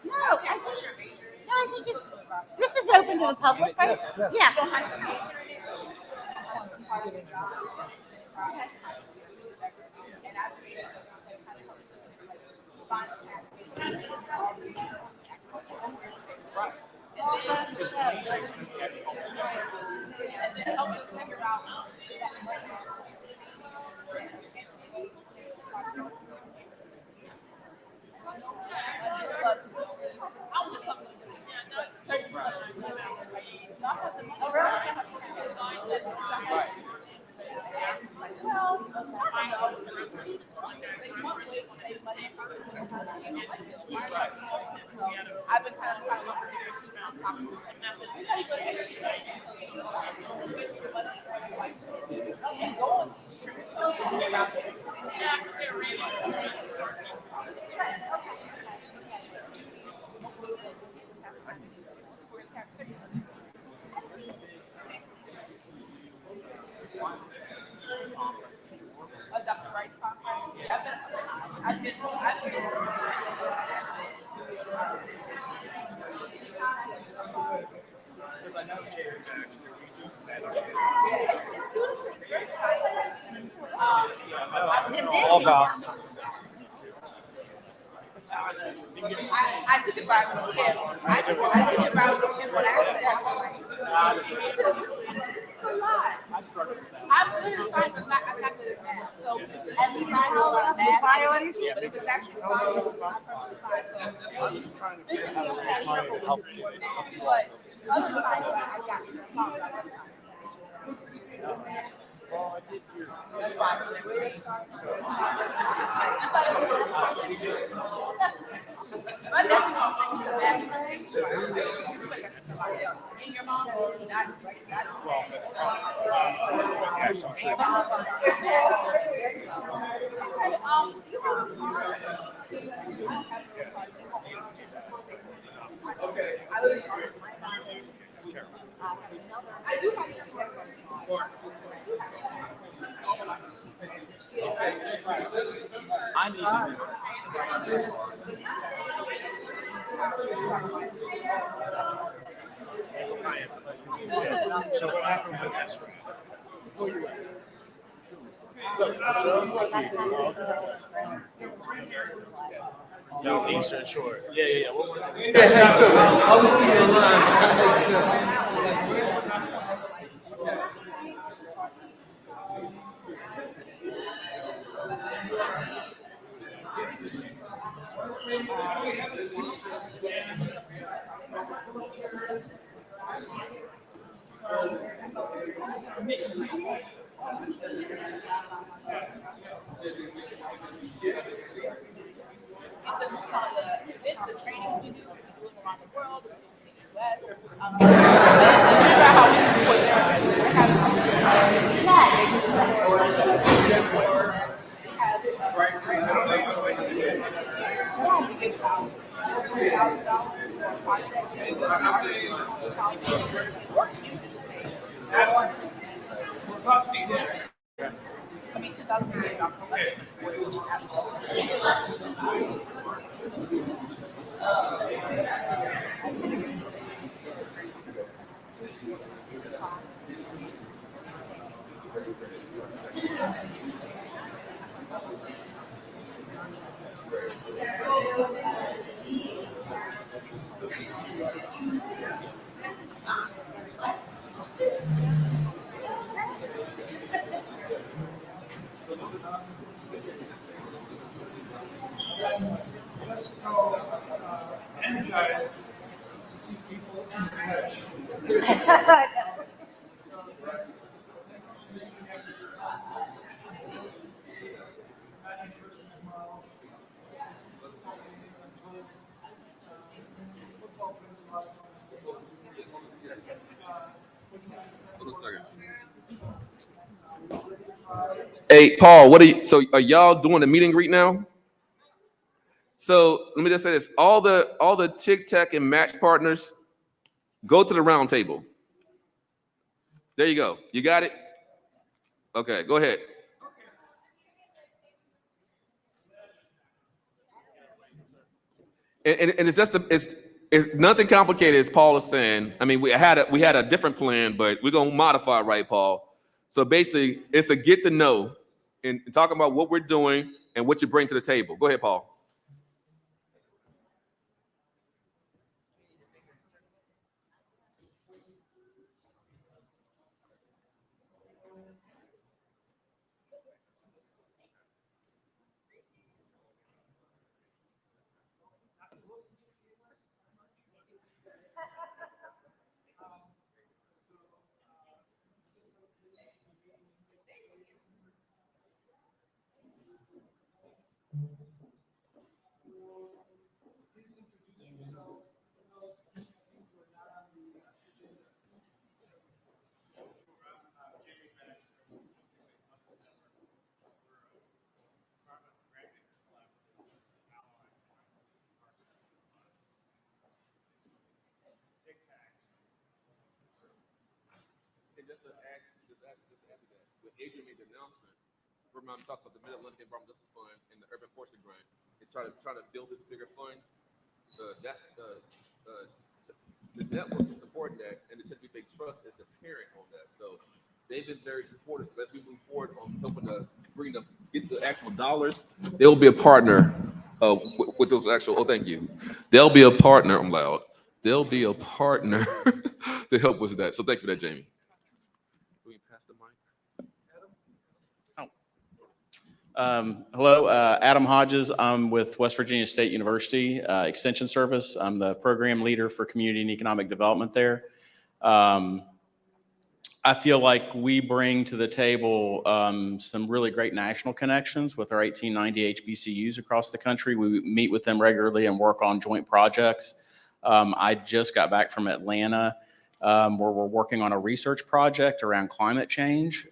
No, I think it's this is open to the public, right? Yeah. All about. I took it by him. I took it by him with access. I'm good at science. I'm not good at math. So if it's science, math, but if it's actually science, I'm probably fine. So but other science, I got you. That's why I never did. My nephew was a bad and your mom not I do have I need So what happened with this? No, Eastern Shore. Yeah. I was seeing online. the trainings we do around the world, in the US. I mean, 2008. Hold on a second. Hey, Paul, so are y'all doing the meet and greet now? So let me just say this. All the TCTAC and match partners, go to the round table. There you go. You got it? Okay, go ahead. And it's just it's nothing complicated, as Paul is saying. I mean, we had a different plan, but we're gonna modify, right, Paul? So basically, it's a get to know and talking about what we're doing and what you bring to the table. Go ahead, Paul. And just to add to that, when Adrian made the announcement, Vermont talked about the Mid-Atlantic Environmental Justice Fund and the Urban Forestry Grant. It's trying to build this bigger fund. That's the network is supporting that, and the Chesapeake Bay Trust is the parent on that. So they've been very supportive. So as we move forward on helping to get the actual dollars, they'll be a partner with those actual. Oh, thank you. They'll be a partner. I'm loud. They'll be a partner to help with that. So thank you for that, Jamie. Will you pass the mic? Hello, Adam Hodges. I'm with West Virginia State University Extension Service. I'm the program leader for community and economic development there. I feel like we bring to the table some really great national connections with our 1890 HBCUs across the country. We meet with them regularly and work on joint projects. I just got back from Atlanta, where we're working on a research project around climate change.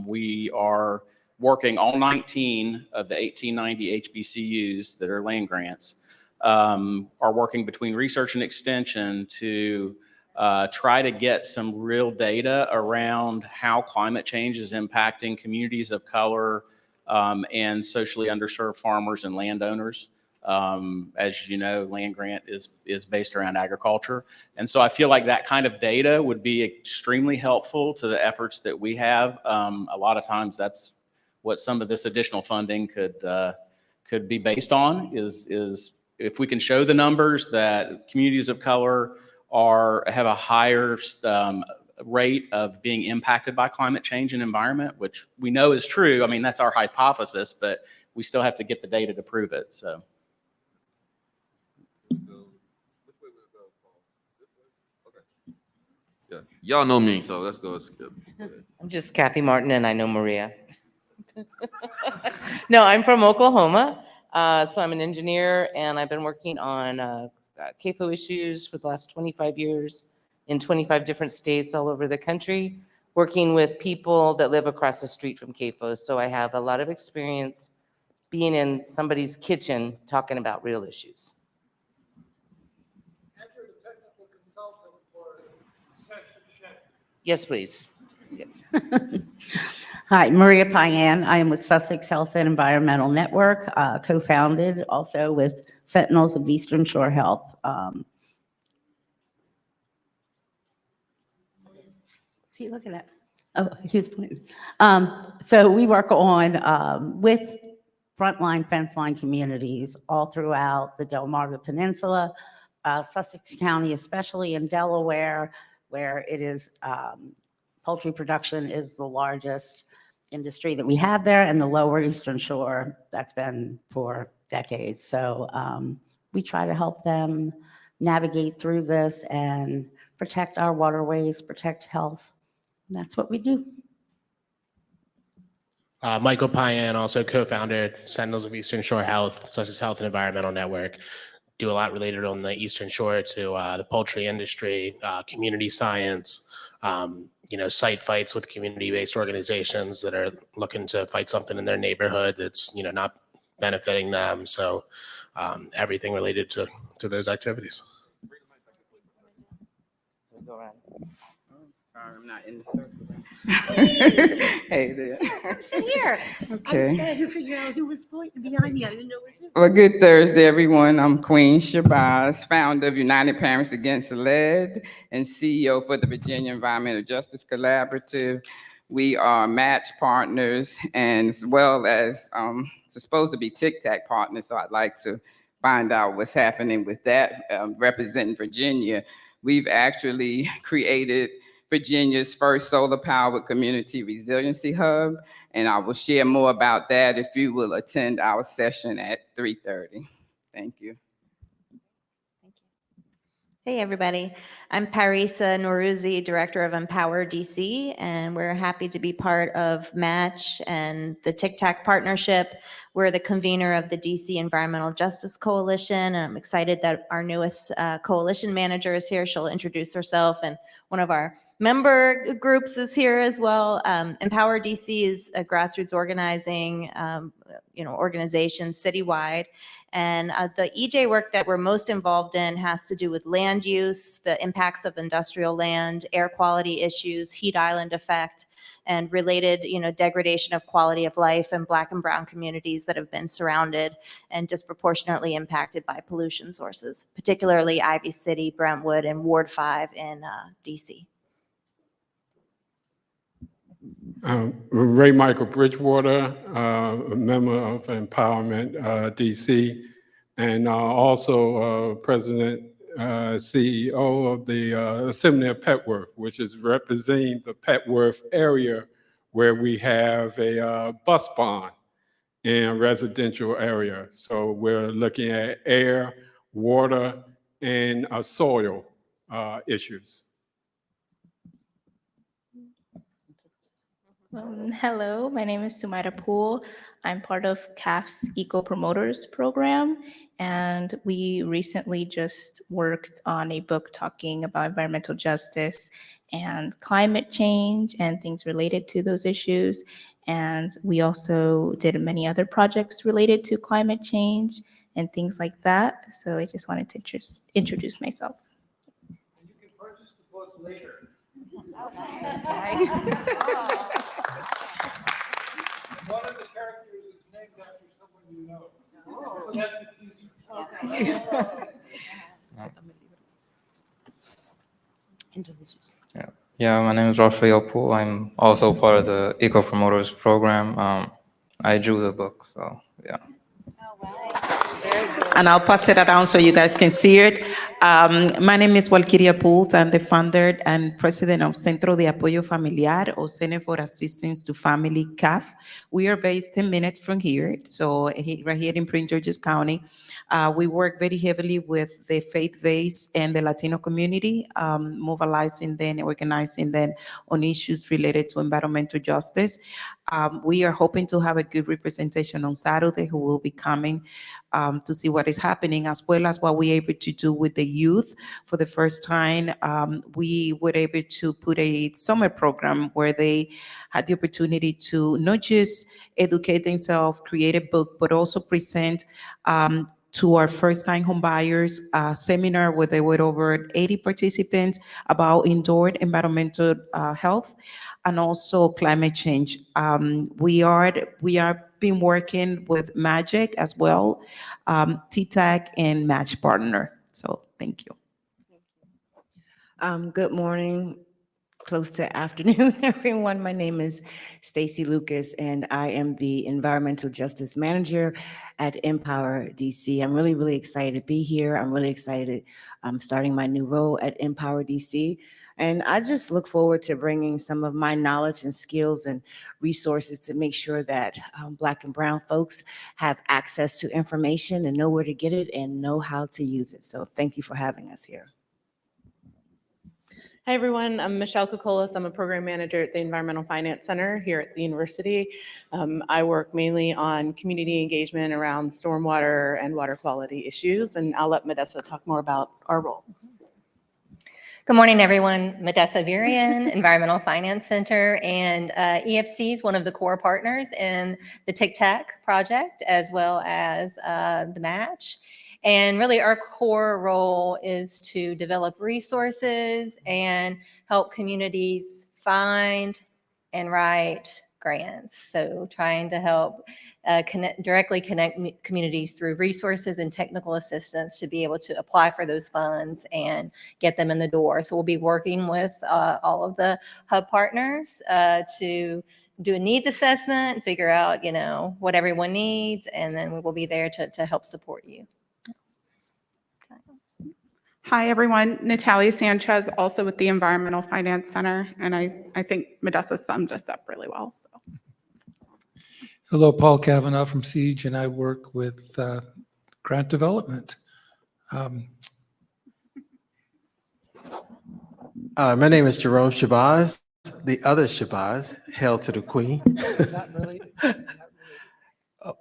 We are working all 19 of the 1890 HBCUs that are land grants, are working between research and extension to try to get some real data around how climate change is impacting communities of color and socially underserved farmers and landowners. As you know, land grant is based around agriculture. And so I feel like that kind of data would be extremely helpful to the efforts that we have. A lot of times that's what some of this additional funding could be based on is if we can show the numbers that communities of color have a higher rate of being impacted by climate change and environment, which we know is true. I mean, that's our hypothesis, but we still have to get the data to prove it. So. Which way will it go, Paul? This way? Okay. Yeah, y'all know me, so let's go skip. I'm just Kathy Martin, and I know Maria. No, I'm from Oklahoma. So I'm an engineer, and I've been working on CAFO issues for the last 25 years in 25 different states all over the country, working with people that live across the street from CAFO. So I have a lot of experience being in somebody's kitchen talking about real issues. And you're the technical consultant for Section Shed. Yes, please. Yes. Hi, Maria Payan. I am with Sussex Health and Environmental Network, co-founded also with Sentinels of Eastern Shore Health. What's he looking at? Oh, he's pointing. So we work on with frontline fence line communities all throughout the Delmarva Peninsula, Sussex County, especially in Delaware, where it is poultry production is the largest industry that we have there, and the lower Eastern Shore, that's been for decades. So we try to help them navigate through this and protect our waterways, protect health. And that's what we do. Michael Payan, also co-founder, Sentinels of Eastern Shore Health, Sussex Health and Environmental Network. Do a lot related on the Eastern Shore to the poultry industry, community science, site fights with community-based organizations that are looking to fight something in their neighborhood that's, not benefiting them. So everything related to those activities. Go around. Sorry, I'm not in the circle. Hey there. Sit here. I was Okay. trying to figure out who was pointing behind me. I didn't know where you Well, good Thursday, everyone. I'm Queen Shabazz, founder of United Parents Against Lead and CEO for the Virginia Environmental Justice Collaborative. We are match partners and as well as it's supposed to be TCTAC partners. So I'd like to find out what's happening with that. Representing Virginia, we've actually created Virginia's first solar-powered community resiliency hub, and I will share more about that if you will attend our session at 3:30. Thank you. Hey, everybody. I'm Parisa Noruzi, Director of Empower DC, and we're happy to be part of Match and the TCTAC partnership. We're the convener of the DC Environmental Justice Coalition, and I'm excited that our newest coalition manager is here. She'll introduce herself, and one of our member groups is here as well. Empower DC is a grassroots organizing organization citywide. And the EJ work that we're most involved in has to do with land use, the impacts of industrial land, air quality issues, heat island effect. and related, degradation of quality of life in Black and Brown communities that have been surrounded and disproportionately impacted by pollution sources, particularly Ivy City, Brentwood, and Ward 5 in DC. Ray Michael Bridgewater, a member of Empowerment DC, and also President, CEO of the Assembly of Petworth, which is representing the Petworth area where we have a bus barn in a residential area. So we're looking at air, water, and soil issues. Hello, my name is Sumaira Pool. I'm part of CAF's Eco Promoters program, and we recently just worked on a book talking about environmental justice and climate change and things related to those issues. And we also did many other projects related to climate change and things like that. So I just wanted to just introduce myself. And you can purchase the book later. One of the characters is named after someone you know. So that's the teaser. Yeah, my name is Rafael Poole. I'm also part of the Eco Promoters program. I drew the book, so yeah. And I'll pass it around so you guys can see it. My name is Walkiria Poult. I'm the founder and president of Centro de Apoyo Familiar, or Center for Assistance to Family, CAF. We are based 10 minutes from here, so right here in Prince George's County. We work very heavily with the faith-based and the Latino community, mobilizing them and organizing them on issues related to environmental justice. We are hoping to have a good representation on Saturday who will be coming to see what is happening, as well as what we're able to do with the youth. For the first time, we were able to put a summer program where they had the opportunity to not just educate themselves, create a book, but also present to our first-time homebuyers seminar where there were over 80 participants about indoor environmental health and also climate change. We are been working with Magic as well, TCTAC and Match Partner. So thank you. Good morning, close to afternoon, everyone. My name is Stacy Lucas, and I am the Environmental Justice Manager at Empower DC. I'm really, really excited to be here. I'm really excited starting my new role at Empower DC. And I just look forward to bringing some of my knowledge and skills and resources to make sure that Black and Brown folks have access to information and know where to get it and know how to use it. So thank you for having us here. Hi, everyone. I'm Michelle Kokolas. I'm a program manager at the Environmental Finance Center here at the university. I work mainly on community engagement around stormwater and water quality issues, and I'll let Modessa talk more about our role. Good morning, everyone. Modessa Virian, Environmental Finance Center, and EFC is one of the core partners in the TCTAC project, as well as the match. And really our core role is to develop resources and help communities find and write grants. So trying to help directly connect communities through resources and technical assistance to be able to apply for those funds and get them in the door. So we'll be working with all of the hub partners to do a needs assessment, figure out, what everyone needs, and then we will be there to help support you. Hi, everyone. Natalia Sanchez, also with the Environmental Finance Center, and I think Modessa summed us up really well. So. Hello, Paul Kavanaugh from Siege, and I work with grant development. My name is Jerome Shabazz, the other Shabazz, hail to the Queen. Not related.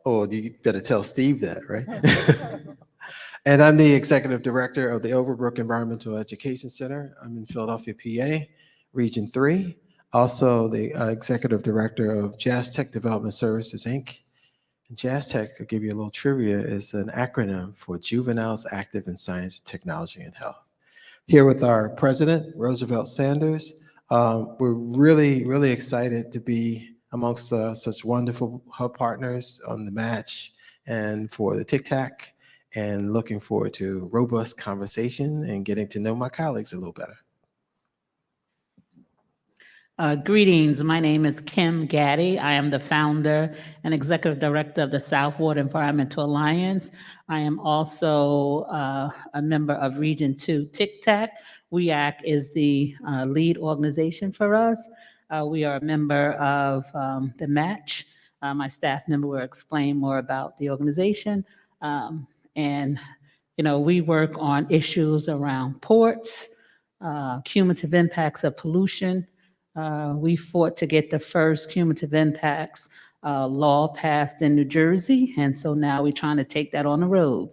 Oh, you better tell Steve that, right? And I'm the executive director of the Overbrook Environmental Education Center. I'm in Philadelphia, PA, Region 3. Also the executive director of Jazz Tech Development Services, Inc. And Jazz Tech, I'll give you a little trivia, is an acronym for Juveniles Active in Science, Technology, and Health. Here with our president, Roosevelt Sanders, We're really, really excited to be amongst such wonderful hub partners on the match and for the TCTAC, and looking forward to robust conversation and getting to know my colleagues a little better. Greetings, my name is Kim Gaddy. I am the founder and executive director of the Southward Environmental Alliance. I am also a member of Region 2 TCTAC. WEAC is the lead organization for us. We are a member of the match. My staff member will explain more about the organization. And, you know, we work on issues around ports, cumulative impacts of pollution. We fought to get the first cumulative impacts law passed in New Jersey, and so now we're trying to take that on the road.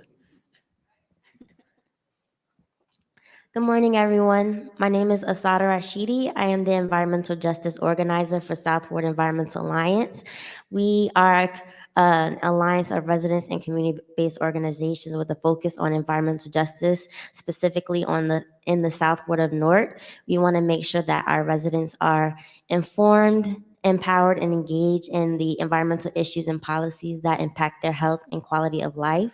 Good morning, everyone. My name is Asada Rashidi. I am the environmental justice organizer for Southward Environmental Alliance. We are an alliance of residents and community-based organizations with a focus on environmental justice, specifically in the Southward of North. We want to make sure that our residents are informed, empowered, and engaged in the environmental issues and policies that impact their health and quality of life.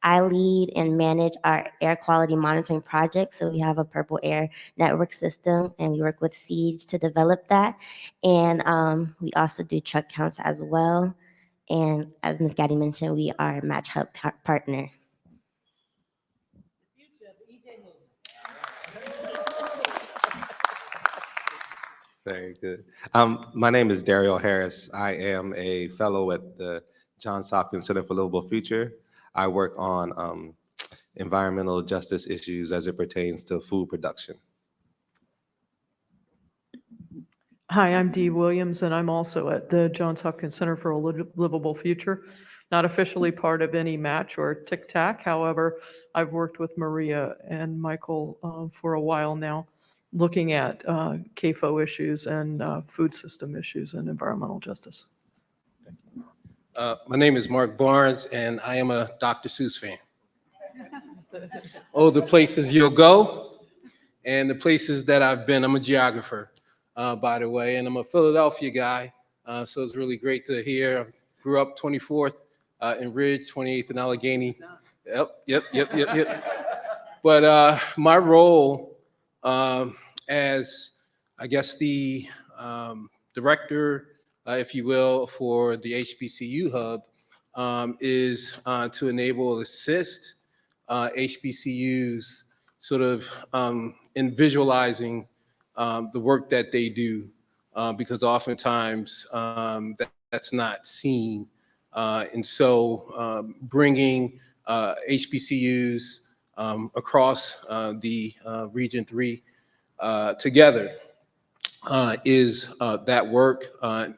I lead and manage our air quality monitoring project. So we have a Purple Air network system, and we work with Siege to develop that. And we also do truck counts as well. And as Ms. Gaddy mentioned, we are a Match Hub partner. Very good. My name is Daryl Harris. I am a fellow at the Johns Hopkins Center for Livable Future. I work on environmental justice issues as it pertains to food production. Hi, I'm Dee Williams, and I'm also at the Johns Hopkins Center for a Livable Future. Not officially part of any match or TCTAC. However, I've worked with Maria and Michael for a while now, looking at CAFO issues and food system issues and environmental justice. My name is Mark Barnes, and I am a Dr. Seuss fan. Oh, the places you'll go and the places that I've been. I'm a geographer, by the way, and I'm a Philadelphia guy, so it's really great to hear. Grew up 24th in Ridge, 28th in Allegheny. Yep. But my role as, I guess, the director, if you will, for the HBCU hub is to enable and assist HBCUs sort of in visualizing the work that they do, because oftentimes that's not seen. And so bringing HBCUs across the Region 3 together is that work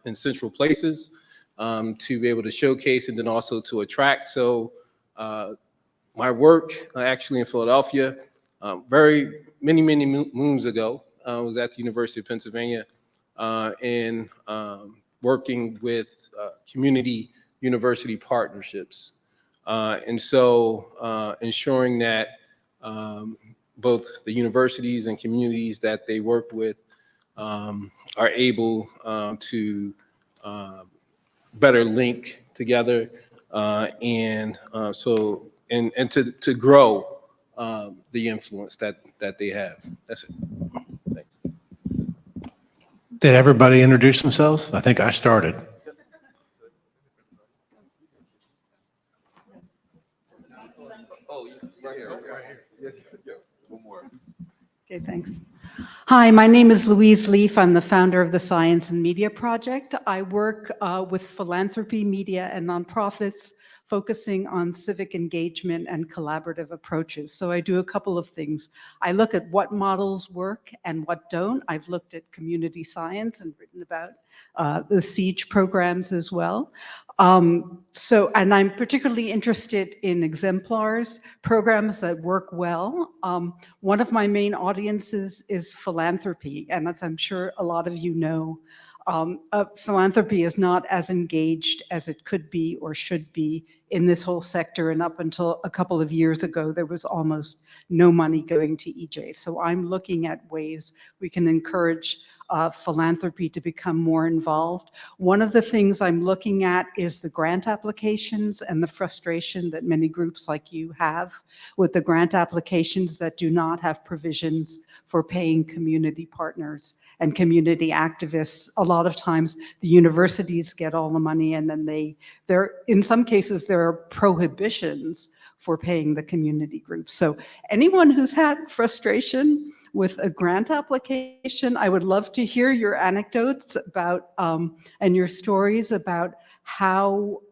in central places to be able to showcase and then also to attract. So my work actually in Philadelphia, many moons ago, I was at the University of Pennsylvania and working with community university partnerships. And so ensuring that both the universities and communities that they work with are able to better link together and to grow the influence that they have. That's it. Thanks. Did everybody introduce themselves? I think I started. Okay, thanks. Hi, my name is Louise Leaf. I'm the founder of the Science and Media Project. I work with philanthropy, media, and nonprofits, focusing on civic engagement and collaborative approaches. So I do a couple of things. I look at what models work and what don't. I've looked at community science and written about the Siege programs as well. And I'm particularly interested in exemplars, programs that work well. One of my main audiences is philanthropy, and as I'm sure a lot of you know, philanthropy is not as engaged as it could be or should be in this whole sector. And up until a couple of years ago, there was almost no money going to EJ. So I'm looking at ways we can encourage philanthropy to become more involved. One of the things I'm looking at is the grant applications and the frustration that many groups like you have with the grant applications that do not have provisions for paying community partners and community activists. A lot of times the universities get all the money, and then in some cases there are prohibitions for paying the community groups. So anyone who's had frustration with a grant application, I would love to hear your anecdotes about and your stories about how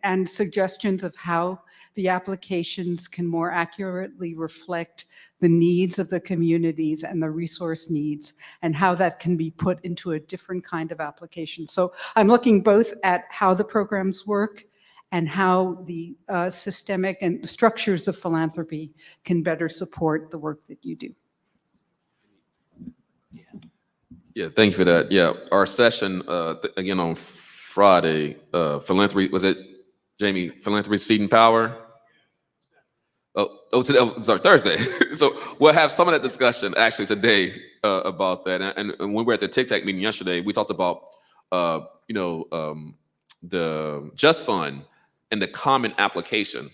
and suggestions of how the applications can more accurately reflect the needs of the communities and the resource needs, and how that can be put into a different kind of application. So I'm looking both at how the programs work and how the systemic and structures of philanthropy can better support the work that you do. Yeah, thank you for that. Yeah, our session, again, on Friday, philanthropy, was it, Jamie, philanthropy, seed and power? Today, sorry, Thursday. So we'll have some of that discussion actually today about that. And when we were at the TCTAC meeting yesterday, we talked about, the Just Fund and the common application.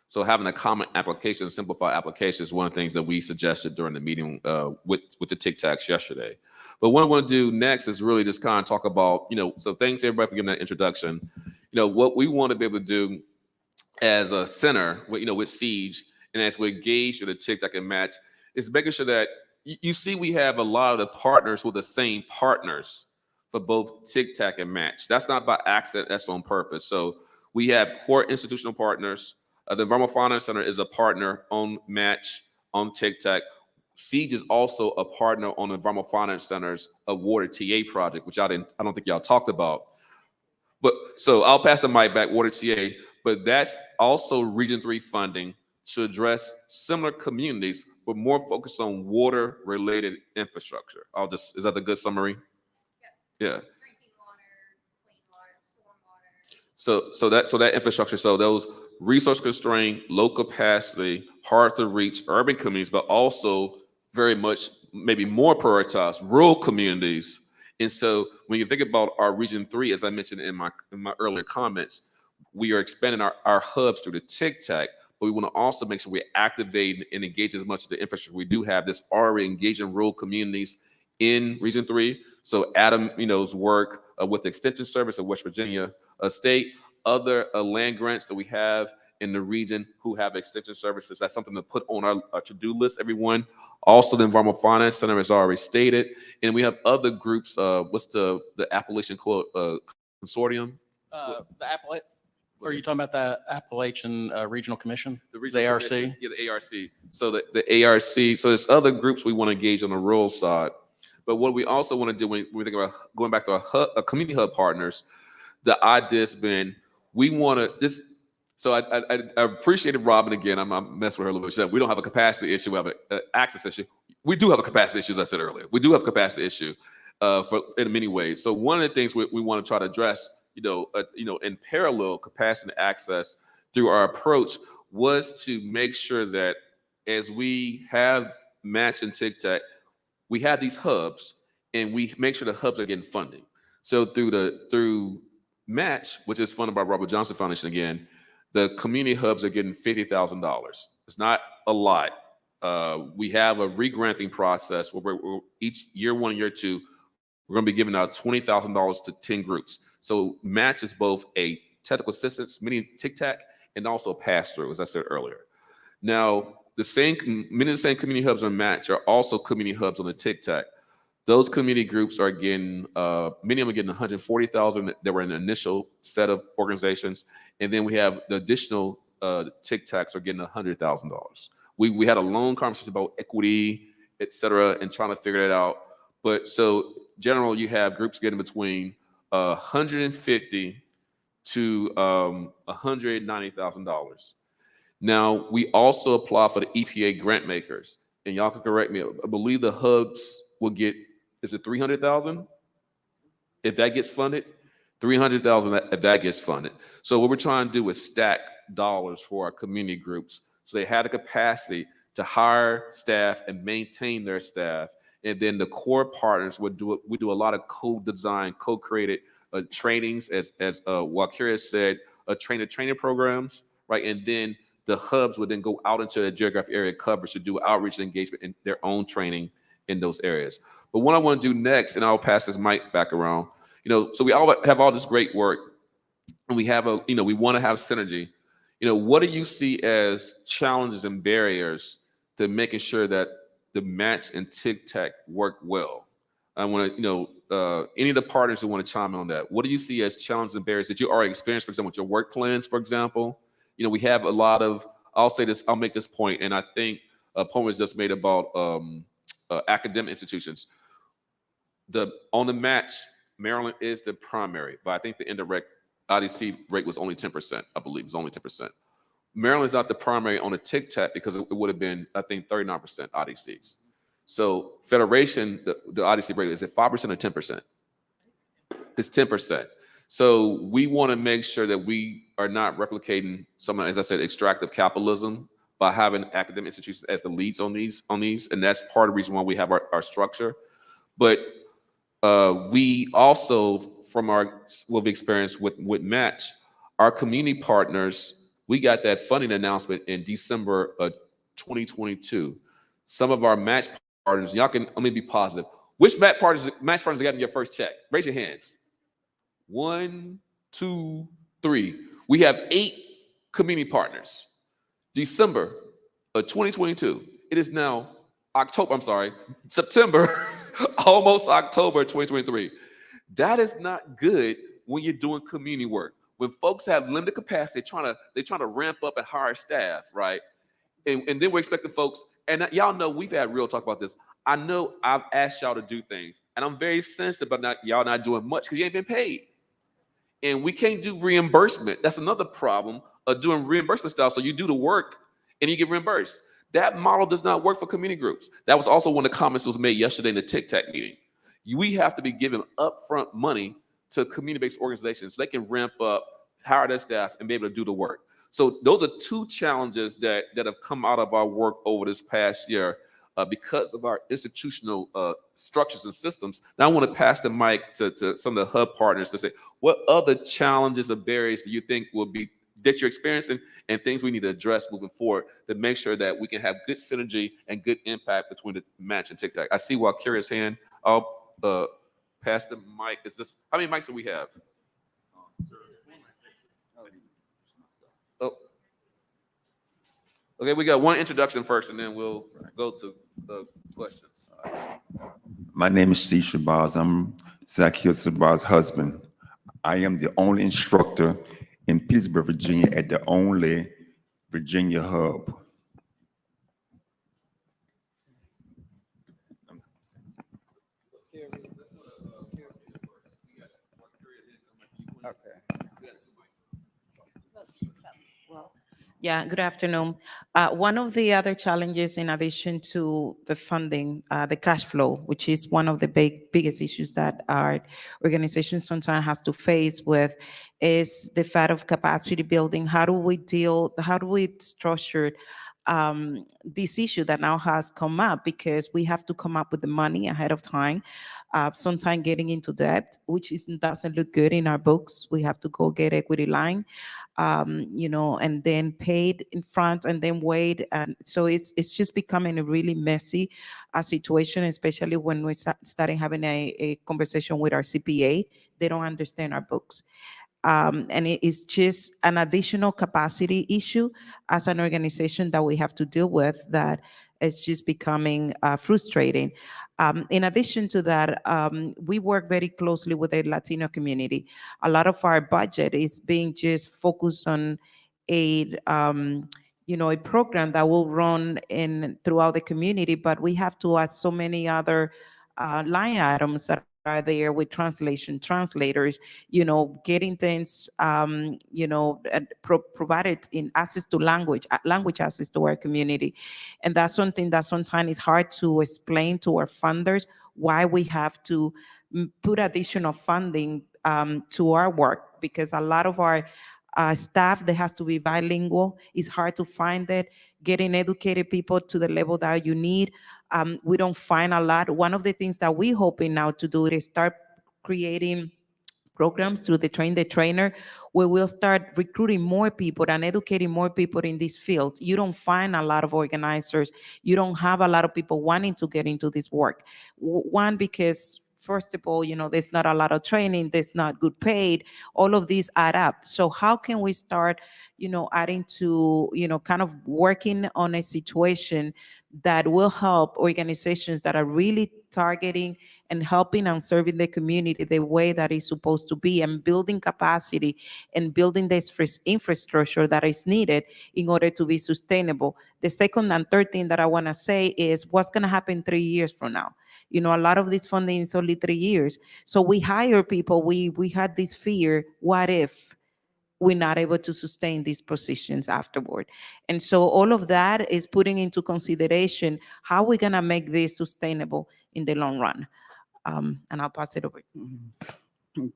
So having a common application, simplified application, is one of the things that we suggested during the meeting with the TCTACs yesterday. But what I want to do next is really just kind of talk about, so thanks everybody for giving that introduction. What we want to be able to do as a center, with Siege, and as we engage with the TCTAC and Match, is making sure that you see we have a lot of the partners with the same partners for both TCTAC and Match. That's not by accident, that's on purpose. So we have core institutional partners. The Environmental Finance Center is a partner on Match, on TCTAC. Siege is also a partner on the Environmental Finance Center's Water TA project, which I don't think y'all talked about. But so I'll pass the mic back, Water TA, but that's also Region 3 funding to address similar communities, but more focused on water-related infrastructure. Is that a good summary? Yeah. So that infrastructure, so those resource-constrained, low capacity, hard to reach urban communities, but also very much maybe more prioritized rural communities. And so when you think about our Region 3, as I mentioned in my earlier comments, we are expanding our hubs through the TCTAC, but we want to also make sure we activate and engage as much of the infrastructure we do have that's already engaged in rural communities in Region 3. So Adam's work with the Extension Service of West Virginia State, other land grants that we have in the region who have extension services. That's something to put on our to-do list, everyone. Also, the Environmental Finance Center has already stated. And we have other groups. What's the Appalachian Consortium? Are you talking about the Appalachian Regional Commission? The ARC? Commission. Yeah, the ARC. So the ARC. So there's other groups we want to engage on the rural side. But what we also want to do when we think about going back to our community hub partners, the idea has been we want to this. So I appreciated Robin again. I'm messing with her a little bit. She said we don't have a capacity issue. We have an access issue. We do have a capacity issue, as I said earlier. We do have a capacity issue in many ways. So one of the things we want to try to address, in parallel capacity and access through our approach was to make sure that as we have Match and TCTAC, we have these hubs and we make sure the hubs are getting funding. So through Match, which is funded by Robert Johnson Foundation again, the community hubs are getting $50,000. It's not a lot. We have a re-granting process where each year one, year two, we're going to be giving out $20,000 to 10 groups. So Match is both a technical assistance, mini TCTAC, and also pass-through, as I said earlier. Now, many of the same community hubs on Match are also community hubs on the TCTAC. Those community groups are getting, many of them are getting $140,000. They were in the initial set of organizations. And then we have the additional TCTACs are getting $100,000. We had a long conversation about equity, et cetera, and trying to figure that out. But so general, you have groups getting between $150,000 to $190,000. Now, we also apply for the EPA grant makers. And y'all can correct me. I believe the hubs will get, is it $300,000? If that gets funded, 300,000 if that gets funded. So what we're trying to do is stack dollars for our community groups so they have the capacity to hire staff and maintain their staff. And then the core partners would do it. We do a lot of co-design, co-created trainings, as Walkeria said, training programs, right? And then the hubs would then go out into the geographic area coverage to do outreach and engagement in their own training in those areas. But what I want to do next, and I'll pass this mic back around, so we all have all this great work, and we have we want to have synergy. What do you see as challenges and barriers to making sure that the match and TCTAC work well? I want to, any of the partners who want to chime in on that. What do you see as challenges and barriers that you already experienced, for example, with your work plans, for example? We have a lot of, I'll make this point, and I think a point was just made about academic institutions. On the match, Maryland is the primary, but I think the indirect IDC rate was only 10%, I believe. It's only 10%. Maryland is not the primary on the TCTAC because it would have been, I think, 39% IDCs. So Federation, the IDC rate, is it 5% or 10%? It's 10%. So we want to make sure that we are not replicating some, as I said, extractive capitalism by having academic institutions as the leads on these, and that's part of the reason why we have our structure. But we also, from what we've experienced with Match, our community partners, we got that funding announcement in December of 2022. Some of our match partners, y'all can, let me be positive. Which match partners got in your first check? Raise your hands. 1, 2, 3. We have 8 community partners. December of 2022. It is now September, almost October 2023. That is not good when you're doing community work. When folks have limited capacity, they're trying to ramp up and hire staff, right? And then we're expecting folks, and y'all know we've had real talk about this. I know I've asked y'all to do things, and I'm very sensitive about y'all not doing much because you ain't been paid. And we can't do reimbursement. That's another problem of doing reimbursement style. So you do the work and you get reimbursed. That model does not work for community groups. That was also one of the comments that was made yesterday in the TCTAC meeting. We have to be giving upfront money to community-based organizations so they can ramp up, hire their staff, and be able to do the work. So those are 2 challenges that have come out of our work over this past year because of our institutional structures and systems. Now I want to pass the mic to some of the hub partners to say, what other challenges or barriers do you think will be that you're experiencing and things we need to address moving forward to make sure that we can have good synergy and good impact between the match and TCTAC? I see Walkeria's hand. I'll pass the mic. How many mics do we have? Oh. Okay, we got one introduction first, and then we'll go to the questions. My name is Steve Shabazz. I'm Zacchaeus Shabazz's husband. I am the only instructor in Pittsburgh, Virginia, at the only Virginia hub. Yeah, good afternoon. One of the other challenges, in addition to the funding, the cash flow, which is one of the biggest issues that our organization sometimes has to face with, is the fact of capacity building. How do we structure this issue that now has come up, because we have to come up with the money ahead of time, sometimes getting into debt, which doesn't look good in our books. We have to go get equity line, and then paid in front and then wait. And so it's just becoming a really messy situation, especially when we starting having a conversation with our CPA. They don't understand our books. And it is just an additional capacity issue as an organization that we have to deal with, that is just becoming frustrating. In addition to that, we work very closely with the Latino community. A lot of our budget is being just focused on a program that will run throughout the community, but we have to add so many other line items that are there with translators, getting things, provided in access to language access to our community. And that's something that sometimes is hard to explain to our funders, why we have to put additional funding to our work, because a lot of our staff that has to be bilingual. It's hard to find it. Getting educated people to the level that you need, we don't find a lot. One of the things that we're hoping now to do is start creating programs through the Train the Trainer, where we'll start recruiting more people and educating more people in this field. You don't find a lot of organizers. You don't have a lot of people wanting to get into this work. One, because first of all, there's not a lot of training, there's not good paid, all of these add up. So how can we start, adding to, kind of working on a situation that will help organizations that are really targeting and helping and serving the community the way that it's supposed to be, and building capacity and building this infrastructure that is needed in order to be sustainable. The second and third thing that I want to say is what's going to happen 3 years from now. A lot of this funding is only 3 years. So we hire people. We had this fear, what if we're not able to sustain these positions afterward? And so all of that is putting into consideration how we're going to make this sustainable in the long run. And I'll pass it over.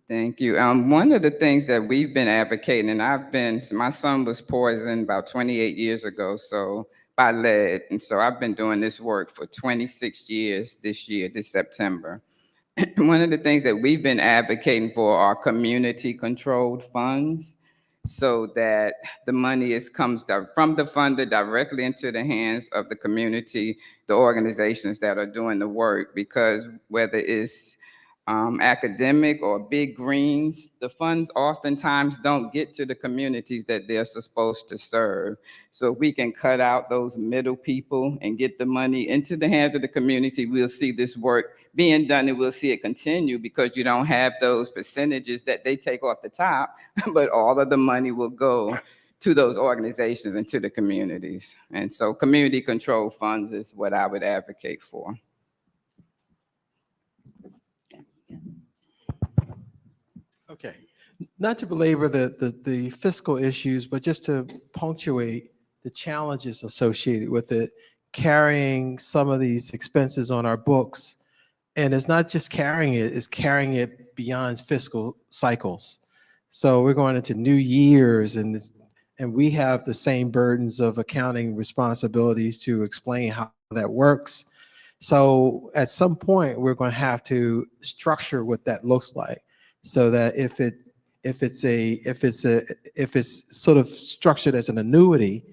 Thank you. One of the things that we've been advocating, and my son was poisoned about 28 years ago, so by lead. And so I've been doing this work for 26 years this September. One of the things that we've been advocating for are community-controlled funds, so that the money comes from the funder directly into the hands of the community, the organizations that are doing the work, because whether it's academic or big greens, the funds oftentimes don't get to the communities that they're supposed to serve. So if we can cut out those middle people and get the money into the hands of the community, we'll see this work being done, and we'll see it continue, because you don't have those percentages that they take off the top, but all of the money will go to those organizations and to the communities. And so community control funds is what I would advocate for. Okay, not to belabor the fiscal issues, but just to punctuate the challenges associated with it, carrying some of these expenses on our books. And it's not just carrying it, it's carrying it beyond fiscal cycles. So we're going into new years, and we have the same burdens of accounting responsibilities to explain how that works. So at some point, we're going to have to structure what that looks like, so that if it's sort of structured as an annuity,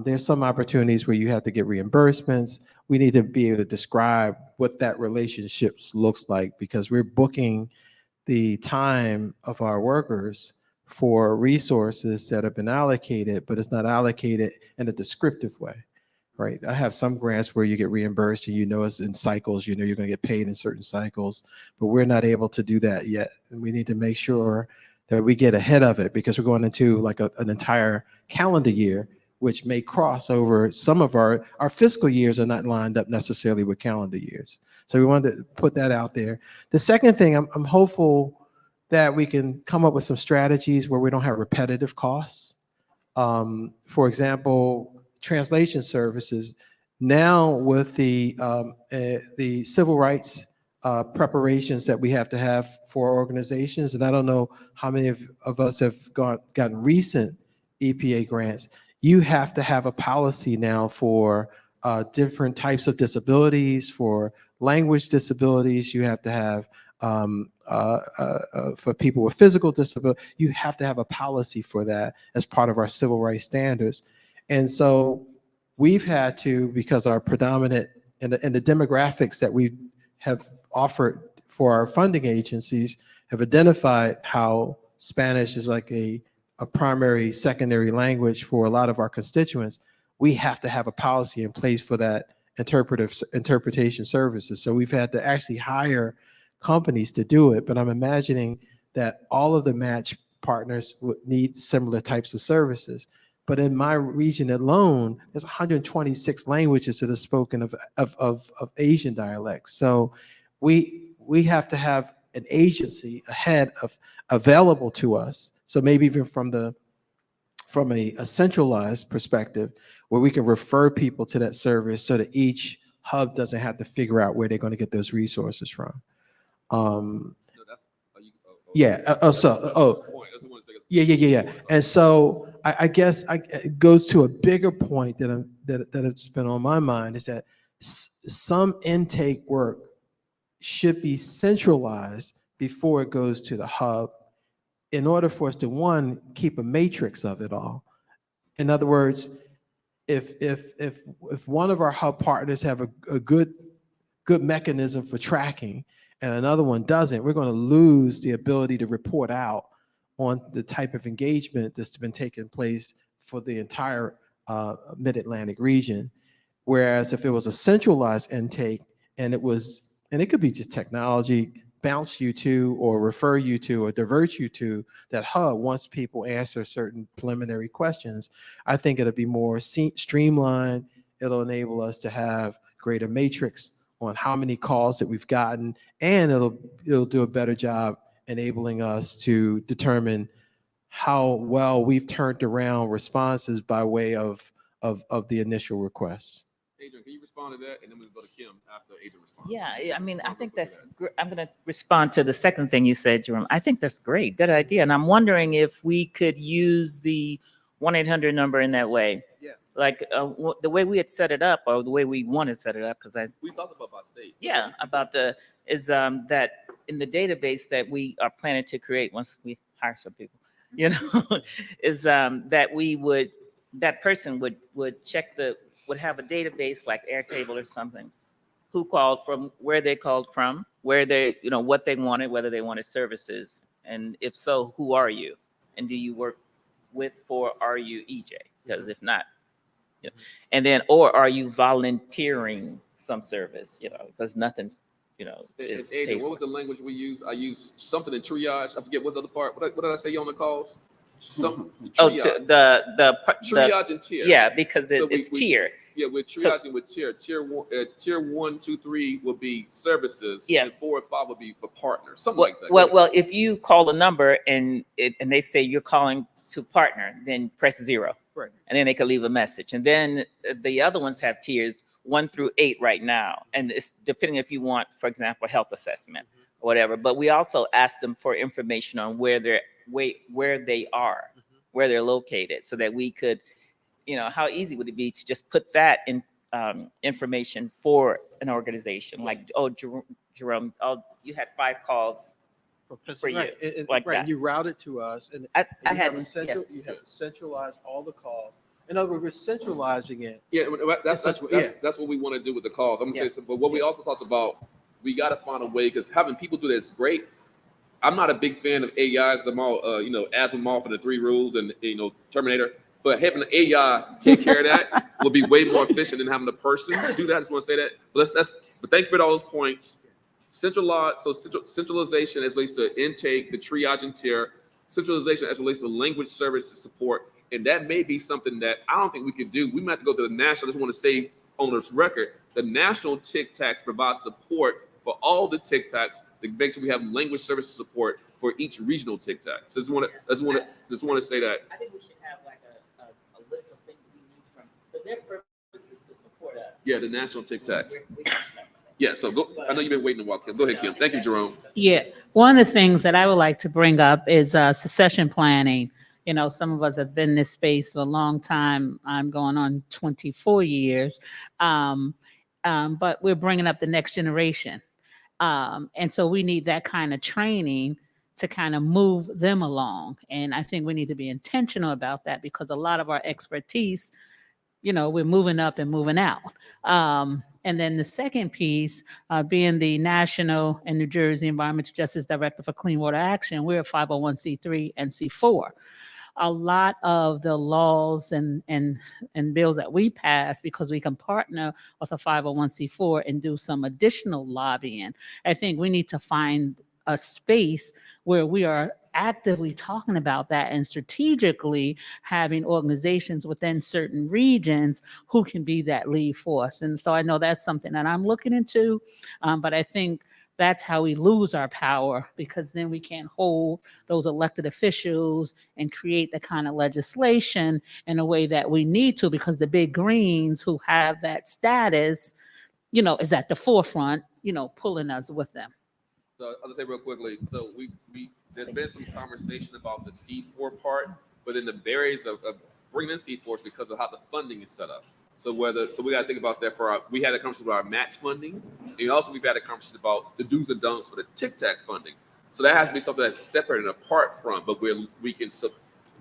there's some opportunities where you have to get reimbursements. We need to be able to describe what that relationship looks like, because we're booking the time of our workers for resources that have been allocated, but it's not allocated in a descriptive way. Right. I have some grants where you get reimbursed and it's in cycles, you're going to get paid in certain cycles, but we're not able to do that yet. And we need to make sure that we get ahead of it, because we're going into like an entire calendar year, which may cross over. Some of our fiscal years are not lined up necessarily with calendar years. So we wanted to put that out there. The second thing, I'm hopeful that we can come up with some strategies where we don't have repetitive costs. For example, translation services. Now with the civil rights preparations that we have to have for organizations, and I don't know how many of us have gotten recent EPA grants, you have to have a policy now for different types of disabilities, for language disabilities. You have to have for people with physical disability, you have to have a policy for that as part of our civil rights standards. And so we've had to, because our predominant and the demographics that we have offered for our funding agencies have identified how Spanish is like a primary, secondary language for a lot of our constituents. We have to have a policy in place for that interpretation services. So we've had to actually hire companies to do it, but I'm imagining that all of the match partners would need similar types of services. But in my region alone, there's 126 languages that are spoken of Asian dialects. So we have to have an agency ahead of available to us. So maybe even from a centralized perspective, where we can refer people to that service, so that each hub doesn't have to figure out where they're going to get those resources from. Yeah. Yeah. And so I guess it goes to a bigger point that has been on my mind, is that some intake work should be centralized before it goes to the hub, in order for us to, one, keep a matrix of it all. In other words, if one of our hub partners have a good mechanism for tracking and another one doesn't, we're going to lose the ability to report out on the type of engagement that's been taking place for the entire Mid-Atlantic region. Whereas if it was a centralized intake and it could be just technology, bounce you to or refer you to or divert you to that hub once people answer certain preliminary questions, I think it'll be more streamlined. It'll enable us to have greater matrix on how many calls that we've gotten, and it'll do a better job enabling us to determine how well we've turned around responses by way of the initial requests. Adrian, can you respond to that? And then we'll go to Kim after Adrian responds. Yeah, I mean, I think that's, I'm going to respond to the second thing you said, Jerome. I think that's great. Good idea. And I'm wondering if we could use the 1-800 number in that way. Yeah. Like the way we had set it up, or the way we want to set it up, because we talked about by state. Yeah, about that in the database that we are planning to create once we hire some people, is that that person would check would have a database like Airtable or something, who called from, where they called from, where they, what they wanted, whether they wanted services, and if so, who are you, and do you work with, for, are you EJ? Because if not, and then, or are you volunteering some service, because nothing's, is Adrian, paid what was the language we used? I used something in triage. I forget what's the other part. What did I say on the calls? Some triage. The triage and tier. Yeah, because So it's tier. Yeah, we're triaging with tier. Tier 1, 2, 3 will be services. Yeah. And 4 and 5 will be for partners. Something like that. Well, if you call a number and they say you're calling to partner, then press 0. Right. And then they can leave a message. And then the other ones have tiers 1 through 8 right now. And it's depending if you want, for example, health assessment or whatever. But we also ask them for information on where they are, where they're located, so that we could, how easy would it be to just put that in information for an organization? Like, oh, Jerome, you had 5 calls for you, like that. And you route it to us, and I you have hadn't. you have to centralize all the calls. In other words, we're centralizing it. Yeah, that's what we want to do with the calls. I'm gonna say something, but what we also talked about, we got to find a way, because having people do that is great. I'm not a big fan of AI, because I'm all Asimov for the 3 rules and Terminator. But having the AI take care of that will be way more efficient than having the person do that. I just want to say that. But thank you for all those points. Centralization as relates to intake, the triage and tier, centralization as relates to language services support. And that may be something that I don't think we could do. We might have to go to the national. I just want to say on this record, the national TCTACs provide support for all the TCTACs to make sure we have language services support for each regional TCTAC. So just want to say that. I think we should have like a list of things we need from, because their purpose is to support us. Yeah, the national TCTACs. Yeah, so go. I know you've been waiting a while, Kim. Go ahead, Kim. Thank you, Jerome. Yeah, one of the things that I would like to bring up is succession planning. Some of us have been in this space for a long time. I'm going on 24 years, but we're bringing up the next generation. And so we need that kind of training to kind of move them along. And I think we need to be intentional about that, because a lot of our expertise, we're moving up and moving out. And then the second piece, being the National and New Jersey Environmental Justice Director for Clean Water Action, we're a 501c3 and C4. A lot of the laws and bills that we pass, because we can partner with a 501c4 and do some additional lobbying. I think we need to find a space where we are actively talking about that and strategically having organizations within certain regions who can be that lead force. And so I know that's something that I'm looking into, but I think that's how we lose our power, because then we can't hold those elected officials and create the kind of legislation in a way that we need to, because the big greens who have that status, is at the forefront, pulling us with them. So I'll just say real quickly. So there's been some conversation about the C4 part, but then the barriers of bringing in C4 is because of how the funding is set up. So we got to think about that we had a conversation about our match funding, and also we've had a conversation about the do's and don'ts for the TCTAC funding. So that has to be something that's separate and apart from, but we can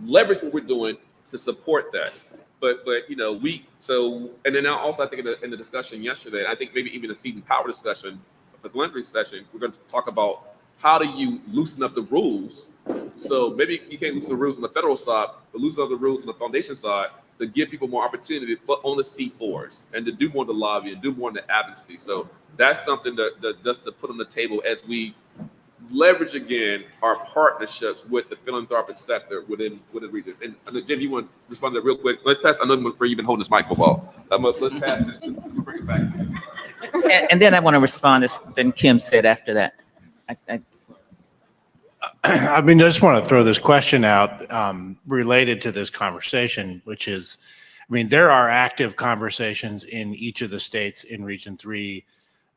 leverage what we're doing to support that. But and then also I think in the discussion yesterday, I think maybe even the seed and power discussion, the philanthropy session, we're going to talk about how do you loosen up the rules. So maybe you can't loosen the rules on the federal side, but loosen up the rules on the foundation side to give people more opportunity on the C4s and to do more of the lobbying, do more in the advocacy. So that's something that just to put on the table as we leverage again our partnerships with the philanthropic sector within the region. And Jim, you want to respond to that real quick? Let's pass. I know where you've been holding this mic for a while. Let's pass it. Bring it back. And then I want to respond to something Kim said after that. I mean, I just want to throw this question out related to this conversation, which is, I mean, there are active conversations in each of the states in Region 3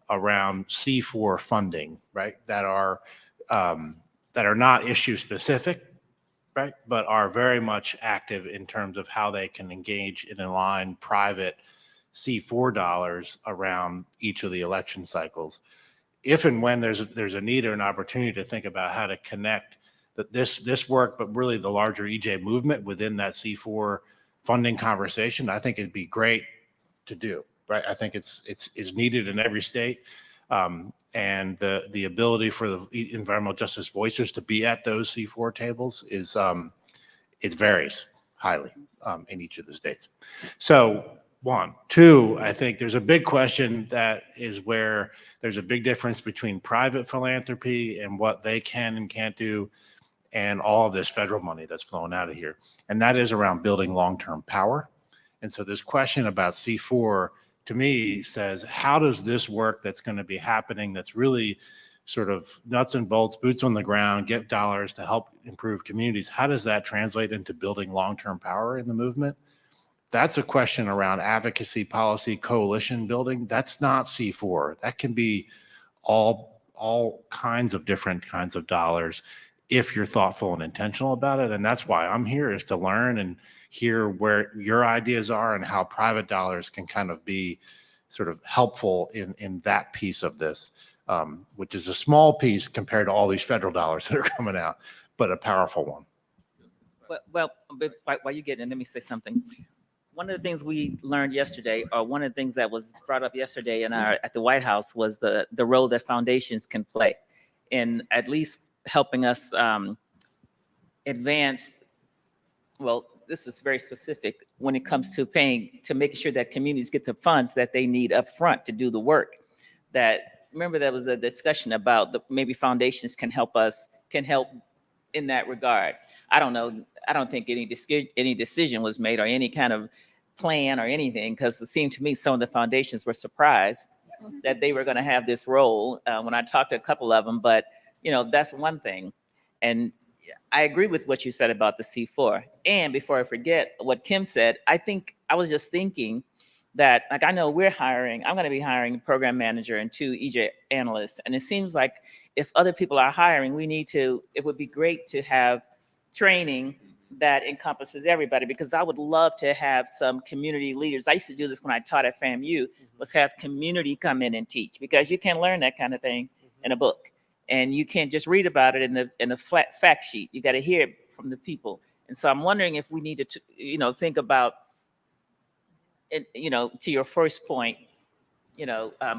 around C4 funding, right? That are not issue specific, right? But are very much active in terms of how they can engage and align private C4 dollars around each of the election cycles. If and when there's a need or an opportunity to think about how to connect this work, but really the larger EJ movement within that C4 funding conversation, I think it'd be great to do, right? I think it's needed in every state. And the ability for the environmental justice voicers to be at those C4 tables is it varies highly in each of the states. So one. Two, I think there's a big question that is where there's a big difference between private philanthropy and what they can and can't do and all of this federal money that's flowing out of here. And that is around building long-term power. And so this question about C4 to me says, how does this work that's going to be happening that's really sort of nuts and bolts, boots on the ground, get dollars to help improve communities, how does that translate into building long-term power in the movement? That's a question around advocacy, policy, coalition building. That's not C4. That can be all kinds of different kinds of dollars if you're thoughtful and intentional about it. And that's why I'm here, is to learn and hear where your ideas are and how private dollars can kind of be sort of helpful in that piece of this, which is a small piece compared to all these federal dollars that are coming out, but a powerful one. Well, but while you get in, let me say something. One of the things we learned yesterday, or one of the things that was brought up yesterday at the White House, was the role that foundations can play in at least helping us advance. Well, this is very specific when it comes to making sure that communities get the funds that they need up front to do the work. Remember, there was a discussion about maybe foundations can help in that regard. I don't know. I don't think any decision was made or any kind of plan or anything, because it seemed to me some of the foundations were surprised that they were going to have this role when I talked to a couple of them. But, that's one thing. And I agree with what you said about the C4. And before I forget what Kim said, I was just thinking that, like, I know I'm going to be hiring a program manager and 2 EJ analysts. And it seems like if other people are hiring, it would be great to have training that encompasses everybody, because I would love to have some community leaders. I used to do this when I taught at FAMU, was have community come in and teach, because you can't learn that kind of thing in a book. And you can't just read about it in a flat fact sheet. You got to hear it from the people. And so I'm wondering if we need to, think about, to your first point,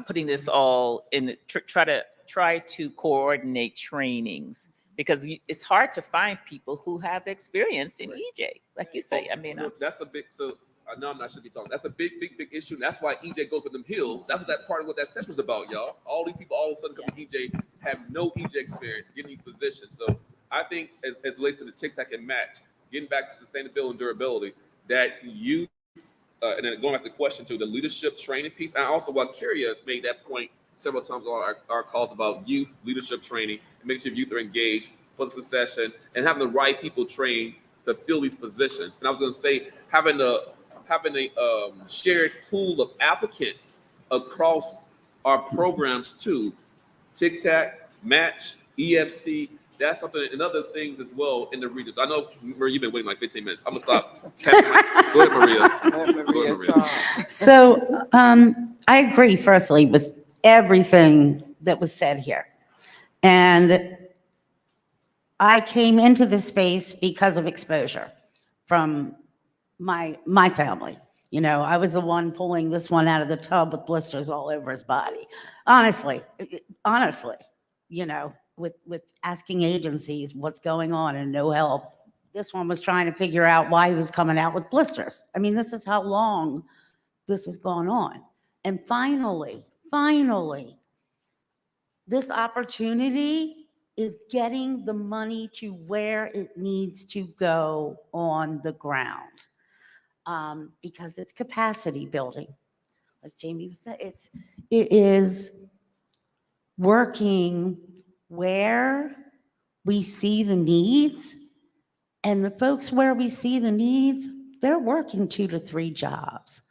putting this all in, try to coordinate trainings, because it's hard to find people who have experience in EJ, like you say. I mean, that's a big. So no, I should be talking. That's a big issue. And that's why EJ goes for them hills. That was that part of what that session was about, y'all. All these people all of a sudden come to EJ, have no EJ experience, getting these positions. So I think as it relates to the TCTAC and match, getting back to sustainability and durability, that you and then going back to the question too, the leadership training piece, and also what Kyria has made that point several times on our calls about youth leadership training, and making sure youth are engaged for the succession and having the right people trained to fill these positions. And I was going to say having a shared pool of applicants across our programs too, TCTAC, match, EFC. That's something, and other things as well in the regions. I know, Maria, you've been waiting like 15 minutes. I'm gonna stop. Go ahead, Maria. Go ahead, Maria. So I agree, firstly, with everything that was said here. And I came into this space because of exposure from my family. You know, I was the one pulling this one out of the tub with blisters all over his body. Honestly, you know, with asking agencies what's going on and no help. This one was trying to figure out why he was coming out with blisters. I mean, this is how long this has gone on. And finally, this opportunity is getting the money to where it needs to go on the ground. Because it's capacity building. Like Jamie said, it is working where we see the needs, and the folks where we see the needs, they're working 2 to 3 jobs,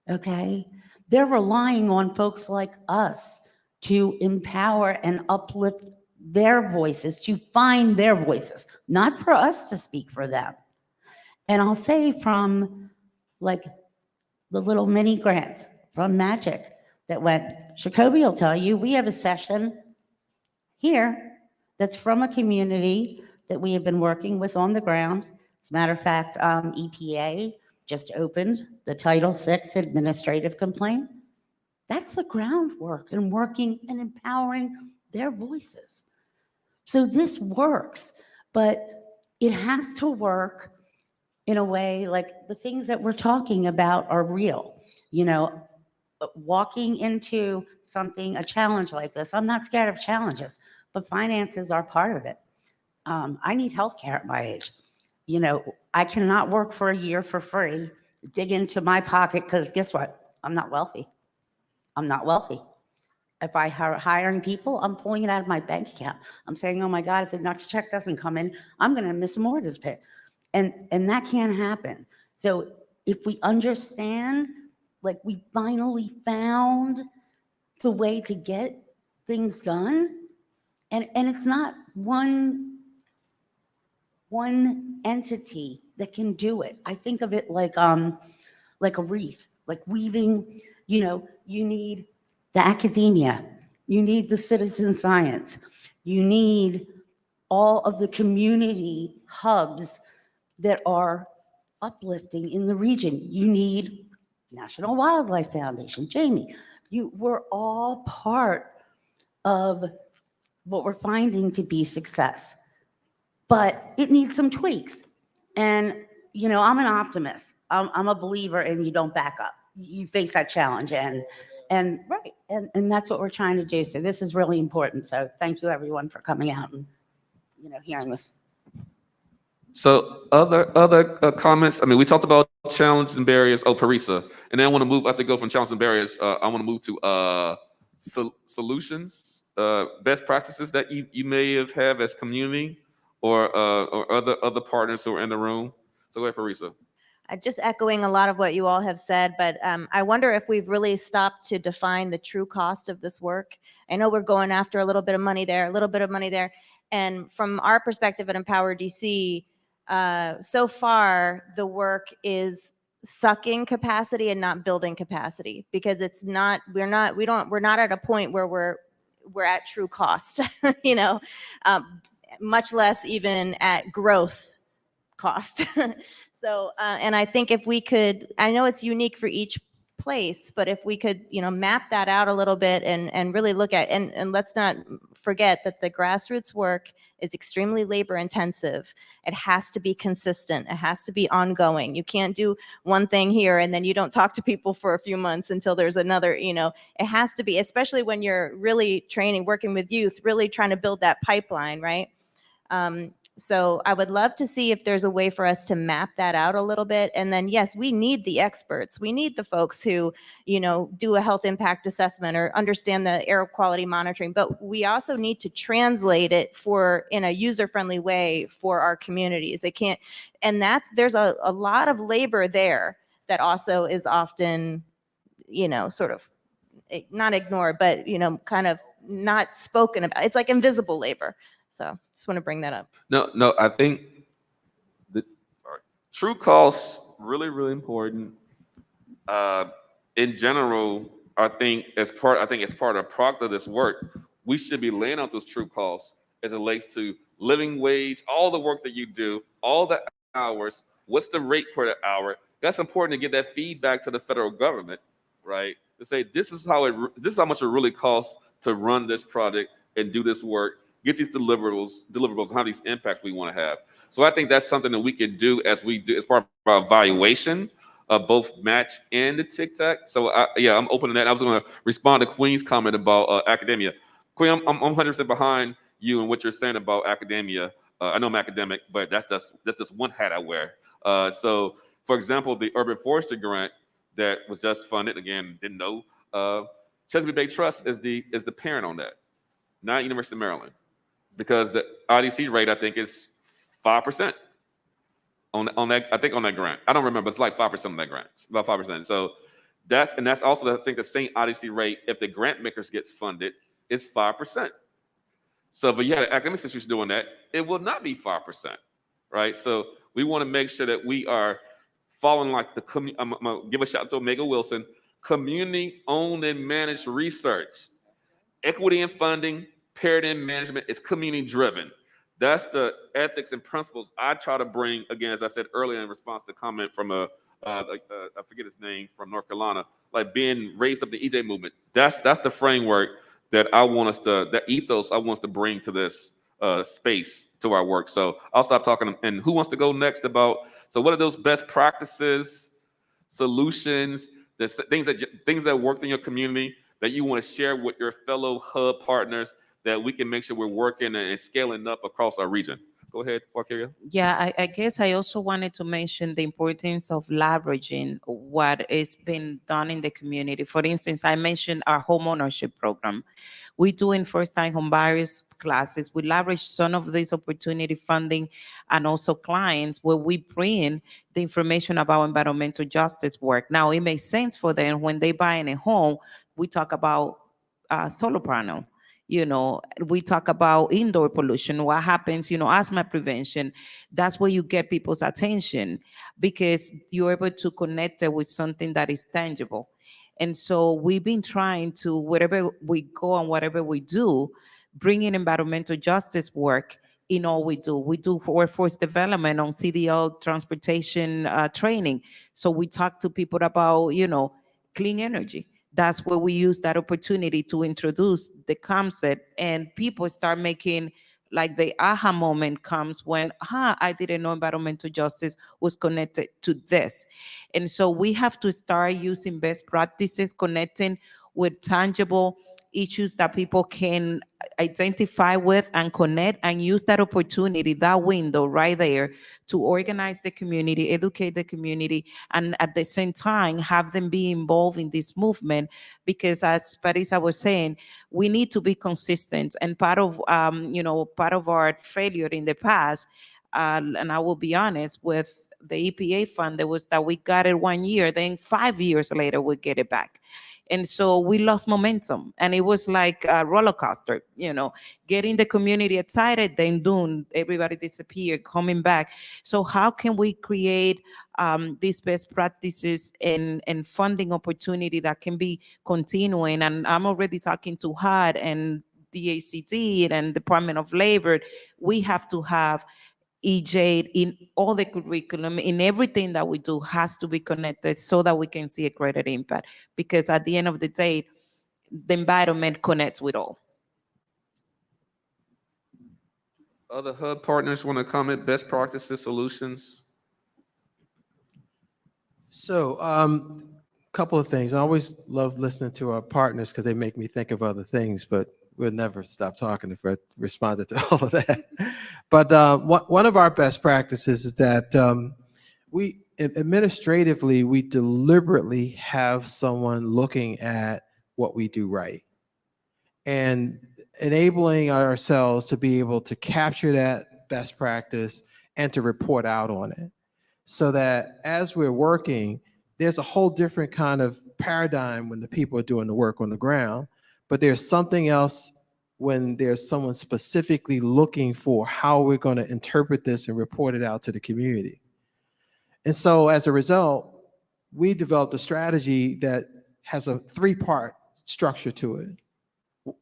okay? They're relying on folks like us to empower and uplift their voices, to find their voices, not for us to speak for them. And I'll say from like the little mini grants from Magic that went, Jacoby will tell you, we have a session here that's from a community that we have been working with on the ground. As a matter of fact, EPA just opened the Title VI administrative complaint. That's the groundwork and working and empowering their voices. So this works, but it has to work in a way like the things that we're talking about are real. You know, walking into something, a challenge like this, I'm not scared of challenges, but finances are part of it. I need healthcare at my age. You know, I cannot work for a year for free, dig into my pocket, because guess what? I'm not wealthy. I'm not wealthy. If I hire hiring people, I'm pulling it out of my bank account. I'm saying, oh my God, if the next check doesn't come in, I'm gonna miss a mortgage payment. And that can't happen. So if we understand, like we finally found the way to get things done, and it's not one entity that can do it. I think of it like a wreath, like weaving, you know, you need the academia, you need the citizen science, you need all of the community hubs that are uplifting in the region. You need National Wildlife Foundation, Jamie, we're all part of what we're finding to be success, but it needs some tweaks. And, you know, I'm an optimist. I'm a believer in you don't back up. You face that challenge and right. And that's what we're trying to do. So this is really important. So thank you everyone for coming out and, you know, hearing this. So other comments. I mean, we talked about challenges and barriers. Oh, Parisa, and then I want to move. I have to go from challenges and barriers. I want to move to solutions, best practices that you may have as community or other partners who are in the room. So go ahead, Parisa. Just echoing a lot of what you all have said, but I wonder if we've really stopped to define the true cost of this work. I know we're going after a little bit of money there, a little bit of money there. And from our perspective at Empower DC, so far the work is sucking capacity and not building capacity, because it's not, we're not at a point where we're at true cost, you know, much less even at growth cost. So, and I think if we could, I know it's unique for each place, but if we could, you know, map that out a little bit and really look at, and let's not forget that the grassroots work is extremely labor intensive. It has to be consistent. It has to be ongoing. You can't do one thing here and then you don't talk to people for a few months until there's another, you know, it has to be, especially when you're really training, working with youth, really trying to build that pipeline, right? So I would love to see if there's a way for us to map that out a little bit. And then, yes, we need the experts. We need the folks who, you know, do a health impact assessment or understand the air quality monitoring, but we also need to translate it in a user-friendly way for our communities. It can't, and there's a lot of labor there that also is often, you know, sort of not ignored, but, you know, kind of not spoken about. It's like invisible labor. So just want to bring that up. No, I think the true costs really, really important. In general, I think as part of the product of this work, we should be laying out those true costs as it relates to living wage, all the work that you do, all the hours, what's the rate per hour. That's important to get that feedback to the federal government, right? To say this is how much it really costs to run this project and do this work, get these deliverables, and how these impacts we want to have. So I think that's something that we could do as part of our evaluation of both match and the TCTAC. So I'm open to that. I was going to respond to Queen's comment about academia. Queen, I'm 100% behind you and what you're saying about academia. I know I'm academic, but that's just one hat I wear. So, for example, the Urban Forestry grant that was just funded, again, didn't know, Chesapeake Bay Trust is the parent on that, not University of Maryland, because the IDC rate, I think, is 5%. On that, I think on that grant, I don't remember. It's like 5% on that grant. It's about 5%. So that's also, I think, the same IDC rate. If the grant makers gets funded, it's 5%. So if you had an academic institution doing that, it will not be 5%, right? So we want to make sure that we are following like the community. I'm gonna give a shout out to Omega Wilson, community-owned and managed research, equity in funding, parity in management is community-driven. That's the ethics and principles I try to bring, again, as I said earlier in response to the comment from I forget his name, from North Carolina, like being raised up the EJ movement. That's the framework that I want us to, that ethos I want us to bring to this space, to our work. So I'll stop talking. And who wants to go next about, so what are those best practices, solutions, things that worked in your community that you want to share with your fellow hub partners, that we can make sure we're working and scaling up across our region? Go ahead, Walkeria. Yeah, I guess I also wanted to mention the importance of leveraging what is being done in the community. For instance, I mentioned our home ownership program. We do in first-time home buyers classes. We leverage some of this opportunity funding and also clients where we bring the information about environmental justice work. Now, it makes sense for them when they buy in a home. We talk about solar panel. We talk about indoor pollution, what happens, asthma prevention. That's where you get people's attention, because you're able to connect it with something that is tangible. And so we've been trying to, wherever we go and whatever we do, bring in environmental justice work in all we do. We do workforce development on CDL transportation training. So we talk to people about, clean energy. That's where we use that opportunity to introduce the concept, and people start making, like, the aha moment comes when, I didn't know environmental justice was connected to this. And so we have to start using best practices, connecting with tangible issues that people can identify with and connect, and use that opportunity, that window right there, to organize the community, educate the community, and at the same time have them be involved in this movement. Because as Parisa was saying, we need to be consistent, and part of our failure in the past, and I will be honest, with the EPA fund, there was that we got it 1 year, then 5 years later we get it back. And so we lost momentum, and it was like a roller coaster, getting the community excited, then boom, everybody disappeared, coming back. So how can we create these best practices and funding opportunity that can be continuing? And I'm already talking to HUD and DHCD and Department of Labor. We have to have EJ in all the curriculum, in everything that we do, has to be connected so that we can see a greater impact. Because at the end of the day, the environment connects with all. Other hub partners want to comment, best practices, solutions? So, a couple of things. I always love listening to our partners because they make me think of other things, but we'll never stop talking if I responded to all of that. But one of our best practices is that we administratively, we deliberately have someone looking at what we do right and enabling ourselves to be able to capture that best practice and to report out on it, so that as we're working, there's a whole different kind of paradigm when the people are doing the work on the ground. but there's something else when there's someone specifically looking for how we're going to interpret this and report it out to the community. And so as a result, we developed a strategy that has a three-part structure to it.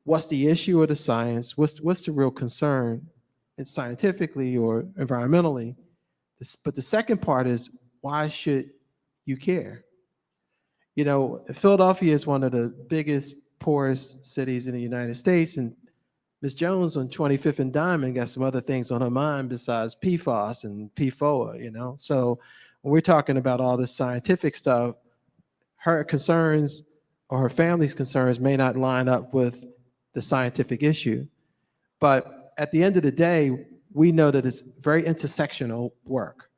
What's the issue of the science? What's the real concern, and scientifically or environmentally? But the second part is, why should you care? You know, Philadelphia is one of the biggest, poorest cities in the United States, and Ms. Jones on 25th and Diamond got some other things on her mind besides PFAS and PFOA, you know? So when we're talking about all this scientific stuff, her concerns or her family's concerns may not line up with the scientific issue. But at the end of the day, we know that it's very intersectional work,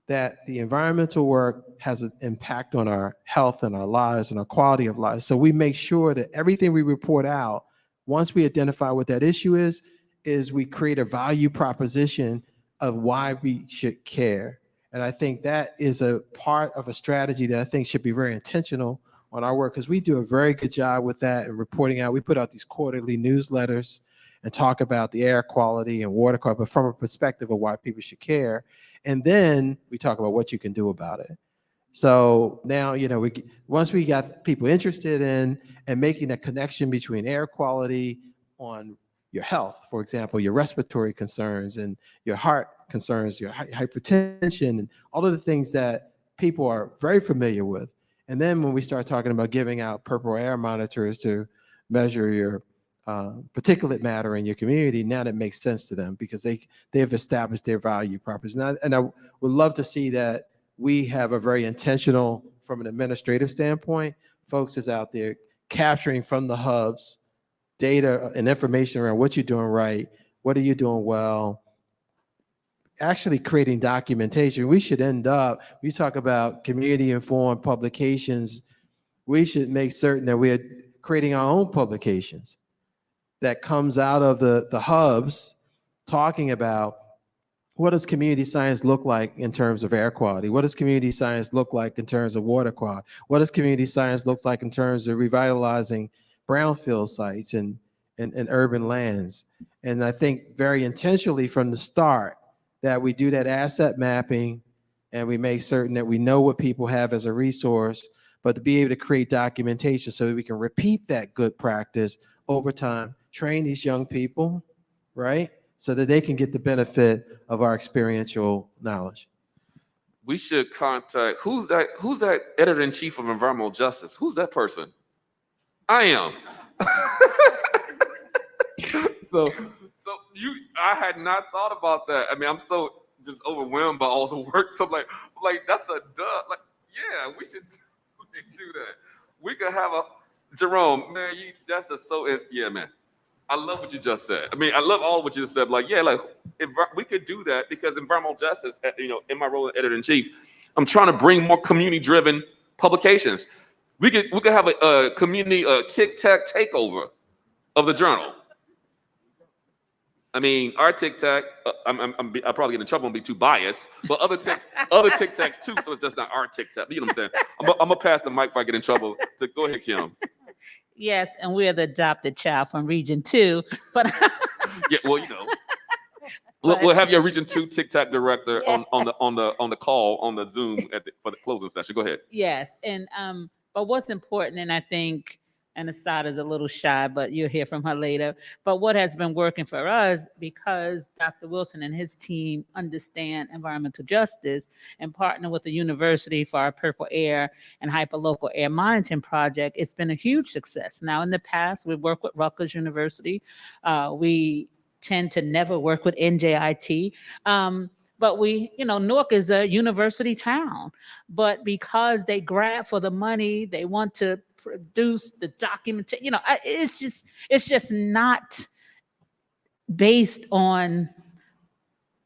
that the environmental work has an impact on our health and our lives and our quality of life. So we make sure that everything we report out, once we identify what that issue is we create a value proposition of why we should care. And I think that is a part of a strategy that I think should be very intentional on our work, because we do a very good job with that and reporting out. We put out these quarterly newsletters and talk about the air quality and water quality, but from a perspective of why people should care. And then we talk about what you can do about it. So now, you know, once we got people interested in and making a connection between air quality on your health, for example, your respiratory concerns and your heart concerns, your hypertension, and all of the things that people are very familiar with. And then when we start talking about giving out purple air monitors to measure your particulate matter in your community, now that makes sense to them because they have established their value proposition. And I would love to see that we have a very intentional, from an administrative standpoint, folks is out there capturing from the hubs data and information around what you're doing right, what are you doing well, actually creating documentation. We should end up, we talk about community-informed publications, we should make certain that we're creating our own publications that comes out of the hubs talking about what does community science look like in terms of air quality? What does community science look like in terms of water quality? What does community science look like in terms of revitalizing brownfield sites and urban lands? And I think very intentionally from the start that we do that asset mapping and we make certain that we know what people have as a resource, but to be able to create documentation so that we can repeat that good practice over time, train these young people, right? So that they can get the benefit of our experiential knowledge. We should contact, who's that editor-in-chief of environmental justice? Who's that person? I am. So I had not thought about that. I mean, I'm so just overwhelmed by all the work. So like that's a duh. Like, yeah, we should do that. We could have Jerome, man, yeah, man. I love what you just said. I mean, I love all what you just said. Like, yeah, like if we could do that because environmental justice, you know, in my role as editor-in-chief, I'm trying to bring more community-driven publications. We could have a community TCTAC takeover of the journal. I mean, our TCTAC, I'll probably get in trouble and be too biased, but other TCTACs too, so it's just not our TCTAC. You know what I'm saying? I'm gonna pass the mic before I get in trouble. So go ahead, Kim. Yes, and we're the adopted child from Region 2, but yeah, well, you know, we'll have your Region 2 TCTAC director on the call on the Zoom for the closing session. Go ahead. yes, and but what's important, and I think, and Asada is a little shy, but you'll hear from her later. But what has been working for us, because Dr. Wilson and his team understand environmental justice and partner with the university for our Purple Air and Hyperlocal Air Monitoring Project, it's been a huge success. Now, in the past, we've worked with Rutgers University. We tend to never work with NJIT. But Newark is a university town. But because they grab for the money, they want to produce the document. It's just not based on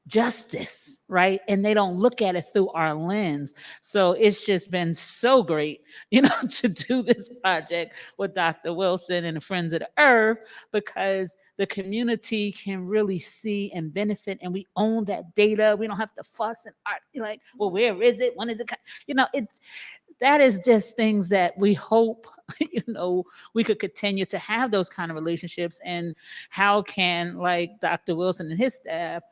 justice, right? And they don't look at it through our lens. So it's just been so great, to do this project with Dr. Wilson and the Friends of the Earth, because the community can really see and benefit, and we own that data. We don't have to fuss and argue like, well, where is it? When is it? that is just things that we hope, we could continue to have those kind of relationships. And how can, like, Dr. Wilson and his staff,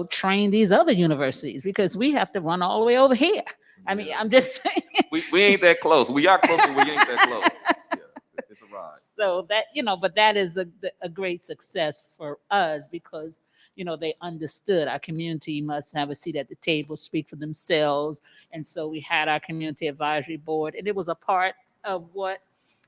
train these other universities, because we have to run all the way over here. I mean, I'm just saying. We ain't that close. We are close, but we ain't that close. Yeah, it's a ride. So that, but that is a great success for us, because, they understood our community must have a seat at the table, speak for themselves. And so we had our community advisory board, and it was a part of what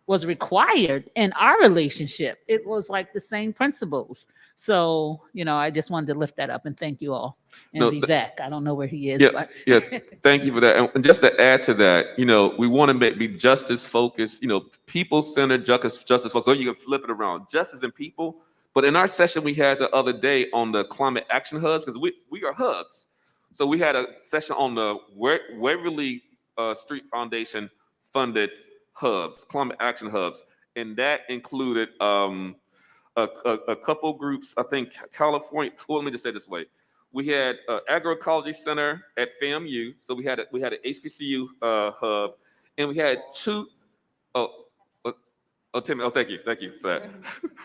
was required in our relationship. It was like the same principles. So, I just wanted to lift that up and thank you all. And No, Vivek, I don't know where he is. Yeah, but yeah. Thank you for that. And just to add to that, we want to be justice focused, people-centered justice focused. So you can flip it around, justice and people. But in our session we had the other day on the climate action hubs, because we are hubs. So we had a session on the Waverly Street Foundation funded hubs, climate action hubs, and that included a couple groups. I think California. Well, let me just say it this way. We had agroecology center at FAMU, so we had an HBCU hub, and we had two. Tim. Oh, thank you for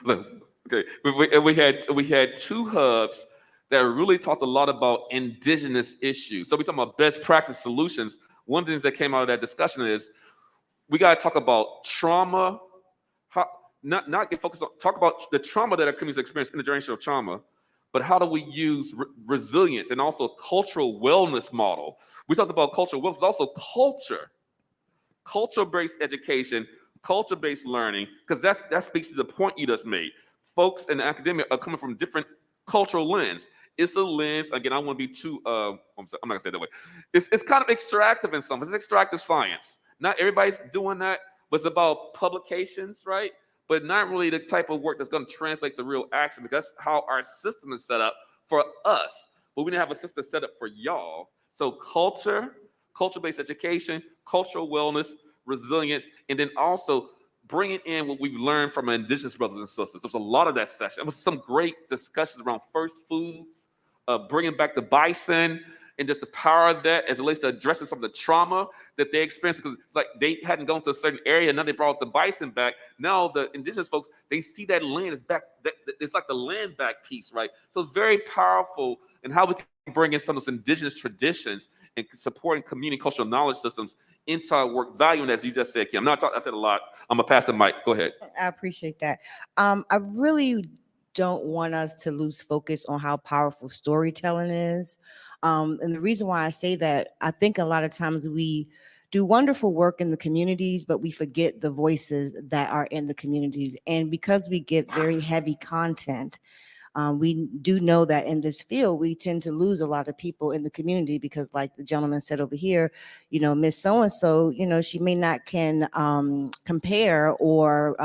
that. Okay, we had two hubs that really talked a lot about indigenous issues. So we talking about best practice solutions. One of the things that came out of that discussion is we got to talk about trauma. Not get focused on talk about the trauma that our communities experience, intergenerational trauma. But how do we use resilience and also cultural wellness model? We talked about cultural wellness, but also culture-based education, culture-based learning, because that speaks to the point you just made. Folks in academia are coming from different cultural lens. It's a lens, again, I don't want to be too, I'm not gonna say it that way. It's kind of extractive in some, it's extractive science. Not everybody's doing that, but it's about publications, right? But not really the type of work that's going to translate to real action, because that's how our system is set up for us. But we didn't have a system set up for y'all. So culture-based education, cultural wellness, resilience, and then also bringing in what we've learned from our indigenous brothers and sisters. There's a lot of that session. There was some great discussions around first foods, bringing back the bison, and just the power of that as it relates to addressing some of the trauma that they experienced, because it's like they hadn't gone to a certain area, and now they brought the bison back. Now the indigenous folks, they see that land is back. It's like the land back piece, right? So very powerful in how we can bring in some of those indigenous traditions and supporting community cultural knowledge systems into our work, valuing, as you just said, Kim. I said a lot. I'm gonna pass the mic. Go ahead. I appreciate that. I really don't want us to lose focus on how powerful storytelling is. And the reason why I say that, I think a lot of times we do wonderful work in the communities, but we forget the voices that are in the communities. And because we get very heavy content, we do know that in this field, we tend to lose a lot of people in the community, because like the gentleman said over here, Miss So-and-so, she may not can compare or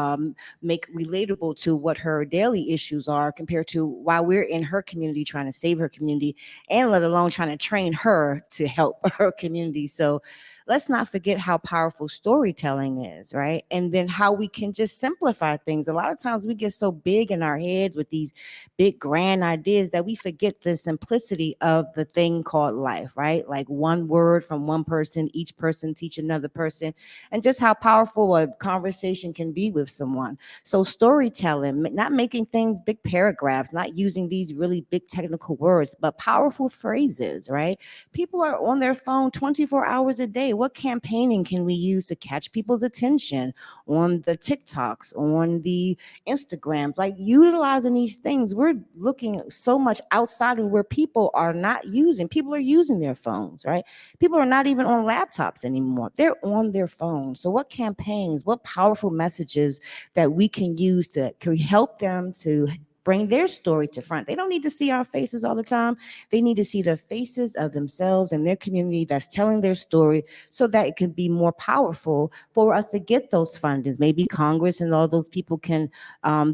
make relatable to what her daily issues are compared to while we're in her community trying to save her community, and let alone trying to train her to help her community. So let's not forget how powerful storytelling is, right? And then how we can just simplify things. A lot of times we get so big in our heads with these big grand ideas that we forget the simplicity of the thing called life, right? Like one word from one person, each person teach another person, and just how powerful a conversation can be with someone. So storytelling, not making things big paragraphs, not using these really big technical words, but powerful phrases, right? People are on their phone 24 hours a day. What campaigning can we use to catch people's attention on the TikToks, on the Instagrams? Like utilizing these things, we're looking so much outside of where people are not using. People are using their phones, right? People are not even on laptops anymore. They're on their phones. So what campaigns, what powerful messages that we can use to help them to bring their story to front? They don't need to see our faces all the time. They need to see the faces of themselves and their community that's telling their story, so that it can be more powerful for us to get those fundings. Maybe Congress and all those people can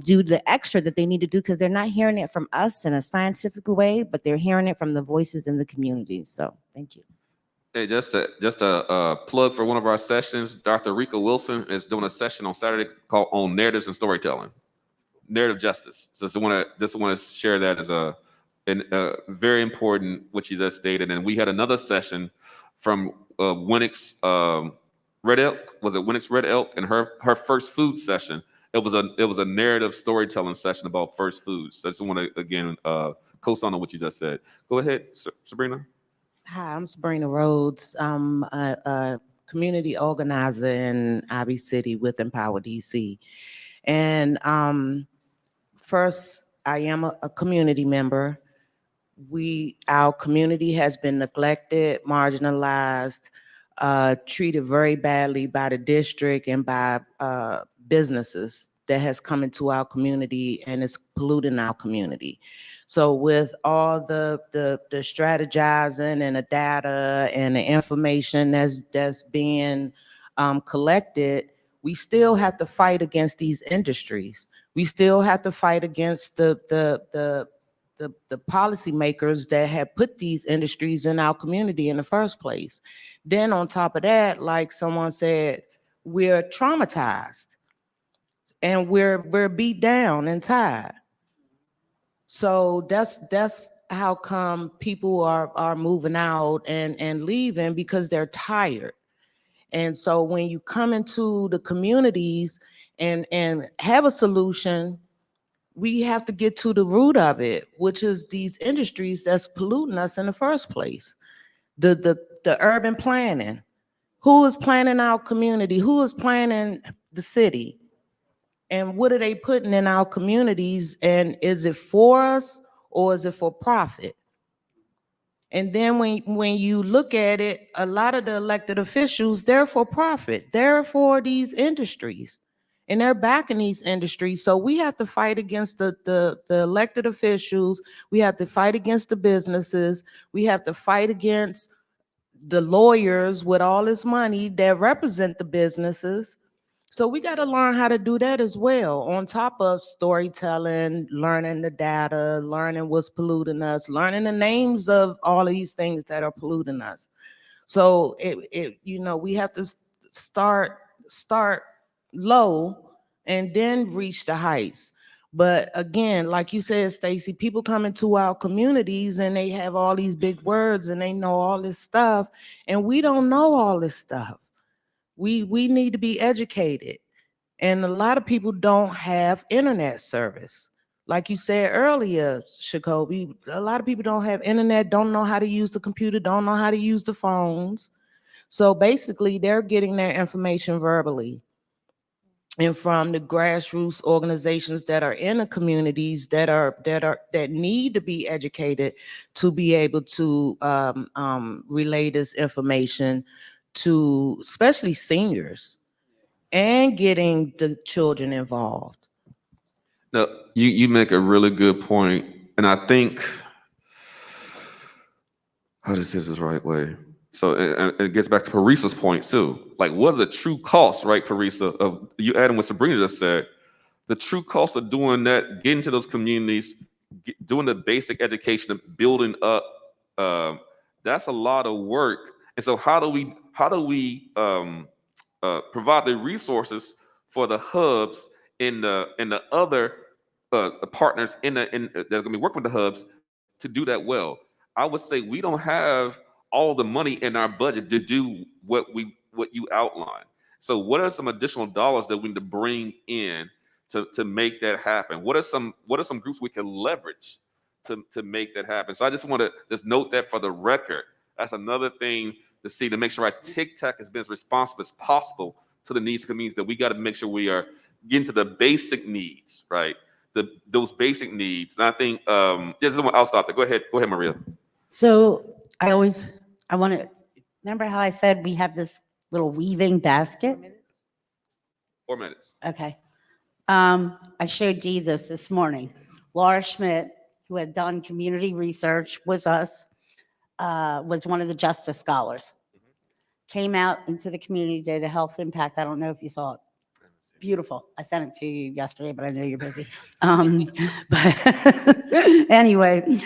do the extra that they need to do, because they're not hearing it from us in a scientific way, but they're hearing it from the voices in the community. So thank you. Hey, just a plug for one of our sessions. Dr. Rika Wilson is doing a session on Saturday called On Narratives and Storytelling. Narrative justice. So just want to share that as a very important, what you just stated. And we had another session from Winnick's Red Elk, was it Winnick's Red Elk, and her first food session. It was a narrative storytelling session about first foods. So I just want to again co-sign on what you just said. Go ahead, Sabrina. Hi, I'm Sabrina Rhodes. I'm a community organizer in Ivy City with Empower DC. And first, I am a community member. Our community has been neglected, marginalized, treated very badly by the district and by businesses that has come into our community and is polluting our community. So with all the strategizing and the data and the information that's being collected, we still have to fight against these industries. We still have to fight against the policymakers that have put these industries in our community in the first place. Then on top of that, like someone said, we're traumatized and we're beat down and tired. So that's how come people are moving out and leaving, because they're tired. And so when you come into the communities and have a solution, we have to get to the root of it, which is these industries that's polluting us in the first place. The urban planning. Who is planning our community? Who is planning the city? And what are they putting in our communities? And is it for us or is it for profit? And then when you look at it, a lot of the elected officials, they're for profit. They're for these industries. And they're backing these industries. So we have to fight against the elected officials. We have to fight against the businesses. We have to fight against the lawyers with all this money that represent the businesses. So we got to learn how to do that as well, on top of storytelling, learning the data, learning what's polluting us, learning the names of all of these things that are polluting us. So we have to start low and then reach the heights. But again, like you said, Stacy, people come into our communities and they have all these big words and they know all this stuff, and we don't know all this stuff. We need to be educated. And a lot of people don't have internet service. Like you said earlier, Shakobi, a lot of people don't have internet, don't know how to use the computer, don't know how to use the phones. So basically, they're getting their information verbally and from the grassroots organizations that are in the communities that need to be educated to be able to relay this information to especially seniors and getting the children involved. No, you make a really good point, and I think how to say this the right way. So it gets back to Parisa's point too. Like, what are the true costs, right, Parisa? Of you adding what Sabrina just said, the true cost of doing that, getting to those communities, doing the basic education, of building up. That's a lot of work. And so, how do we provide the resources for the hubs and the other partners that are going to be working with the hubs to do that well? I would say we don't have all the money in our budget to do what you outlined. So what are some additional dollars that we need to bring in to make that happen? What are some groups we can leverage to make that happen? So I just want to just note that for the record. That's another thing to see, to make sure our TCTAC has been as responsive as possible to the needs of communities, that we got to make sure we are getting to the basic needs, right? Those basic needs. And I think, I'll stop there. Go ahead, Maria. So I want to, remember how I said we have this little weaving basket? 4 minutes. Okay. I showed Dee this morning. Laura Schmidt, who had done community research with us, was one of the Justice Scholars. Came out into the community, did a health impact. I don't know if you saw it. Beautiful. I sent it to you yesterday, but I know you're busy. But anyway,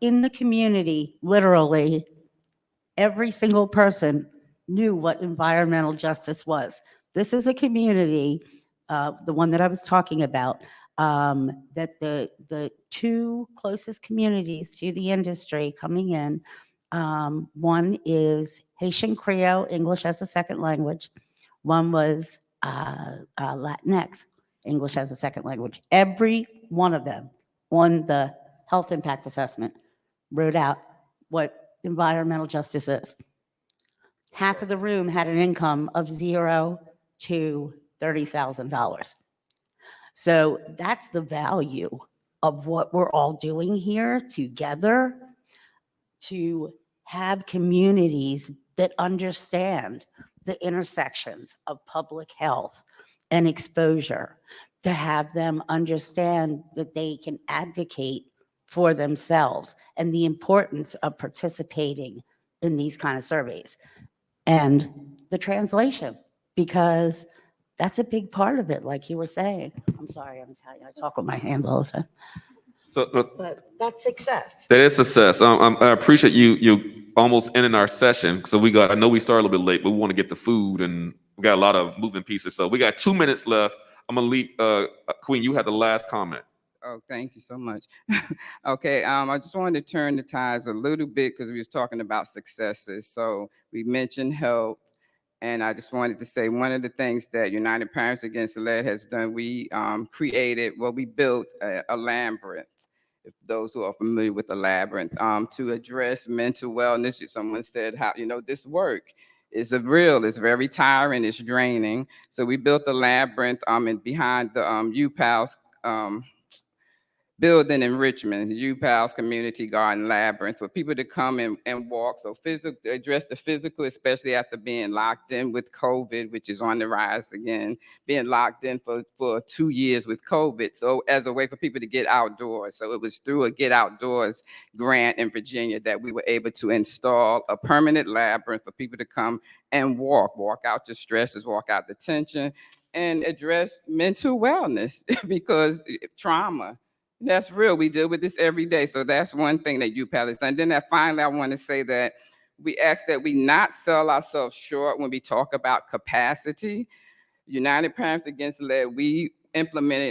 in the community, literally, every single person knew what environmental justice was. This is a community, the one that I was talking about, that the two closest communities to the industry coming in One is Haitian Creole, English as a second language. One was Latinx, English as a second language. Every one of them on the health impact assessment wrote out what environmental justice is. Half of the room had an income of $0 to $30,000. So that's the value of what we're all doing here together, to have communities that understand the intersections of public health and exposure, to have them understand that they can advocate for themselves and the importance of participating in these kind of surveys. And the translation, because that's a big part of it, like you were saying. I'm sorry, I'm Italian. I talk with my hands all the time. So But that's success. that is success. I appreciate you almost ending our session. So I know we started a little bit late, but we want to get the food and we got a lot of moving pieces. So we got 2 minutes left. I'm gonna leave. Queen, you had the last comment. Oh, thank you so much. Okay, I just wanted to turn the tides a little bit because we was talking about successes. So we mentioned health, and I just wanted to say one of the things that United Parents Against Lead has done, we built a labyrinth. If those who are familiar with the labyrinth, to address mental wellness. Someone said how this work is it's very tiring, it's draining. So we built a labyrinth and behind the UPAL's building in Richmond, UPAL's Community Garden Labyrinth, for people to come and walk. So address the physical, especially after being locked in with COVID, which is on the rise again, being locked in for 2 years with COVID. So as a way for people to get outdoors. So it was through a Get Outdoors grant in Virginia that we were able to install a permanent labyrinth for people to come and walk out your stresses, walk out the tension, and address mental wellness because trauma. That's real. We deal with this every day. So that's one thing that UPAL has done. Then finally, I want to say that we ask that we not sell ourselves short when we talk about capacity. United Parents Against Lead, we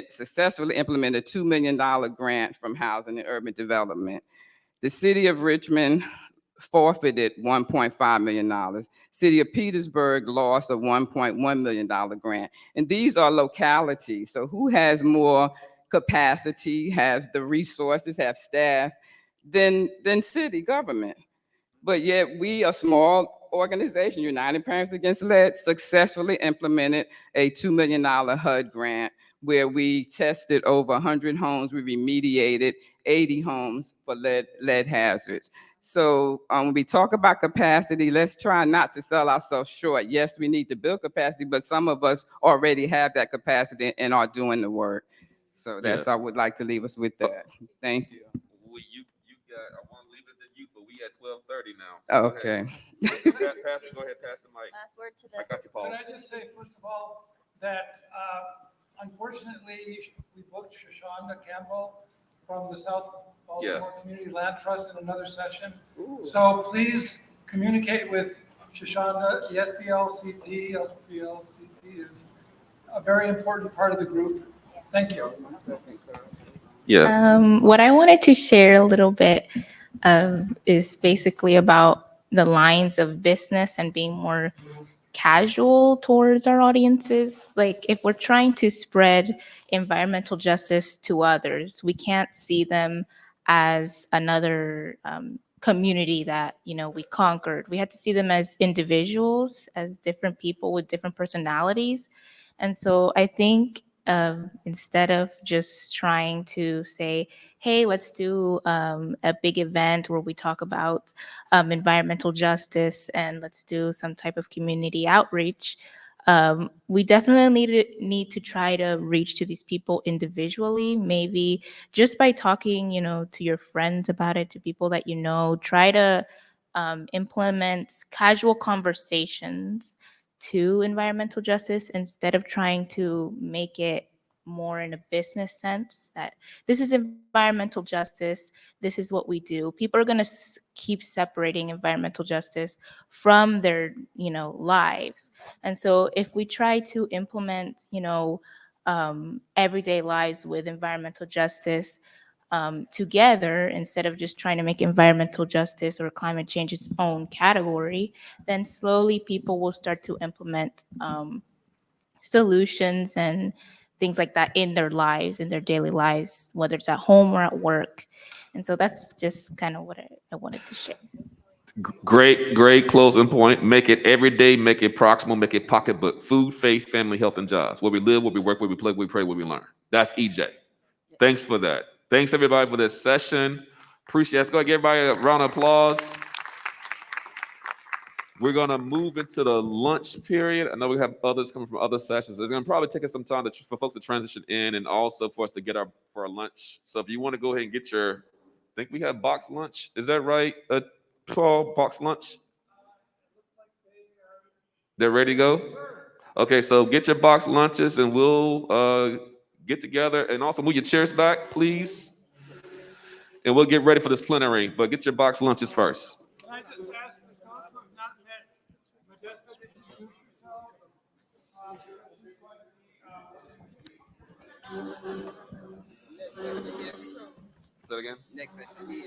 successfully implemented a $2 million grant from Housing and Urban Development. The city of Richmond forfeited $1.5 million. City of Petersburg lost a $1.1 million grant. And these are localities. So who has more capacity, has the resources, have staff than city government? But yet we, a small organization, United Parents Against Lead, successfully implemented a $2 million HUD grant where we tested over 100 homes. We remediated 80 homes for lead hazards. So when we talk about capacity, let's try not to sell ourselves short. Yes, we need to build capacity, but some of us already have that capacity and are doing the work. So that's, I would like to leave us with that. Thank you. I want to leave it to you, but we at 12:30 now. So Okay. Go ahead, pass the mic. Last word to the. I got you, Paul. Could I just say, first of all, that unfortunately, we booked Shoshana Campbell from the South Baltimore Community Land Trust in another session. So please communicate with Shoshana. The SBLCT is a very important part of the group. Thank you. Yeah. What I wanted to share a little bit is basically about the lines of business and being more casual towards our audiences. Like if we're trying to spread environmental justice to others, we can't see them as another community that we conquered. We had to see them as individuals, as different people with different personalities. And so I think instead of just trying to say, hey, let's do a big event where we talk about environmental justice and let's do some type of community outreach, we definitely need to try to reach to these people individually, maybe just by talking, to your friends about it, to people that try to implement casual conversations to environmental justice instead of trying to make it more in a business sense that this is environmental justice, this is what we do. People are going to keep separating environmental justice from their lives. And so if we try to implement everyday lives with environmental justice, together instead of just trying to make environmental justice or climate change its own category, then slowly people will start to implement solutions and things like that in their lives, in their daily lives, whether it's at home or at work. And so that's just kind of what I wanted to share. Great closing point. Make it everyday, make it proximal, make it pocketbook. Food, faith, family, health, and jobs. Where we live, where we work, where we play, where we pray, where we learn. That's EJ. Thanks for that. Thanks everybody for this session. Appreciate it. Let's go ahead and give everybody a round of applause. We're gonna move into the lunch period. I know we have others coming from other sessions. It's gonna probably take us some time for folks to transition in and also for us to get for our lunch. So if you want to go ahead and get I think we have box lunch. Is that right? Paul, box lunch? They're ready to go? Okay, so get your box lunches and we'll get together and also move your chairs back, please. And we'll get ready for this plenary, but get your box lunches first. Can I just ask those who have not met Modesta to introduce yourselves? Say that again? Next session.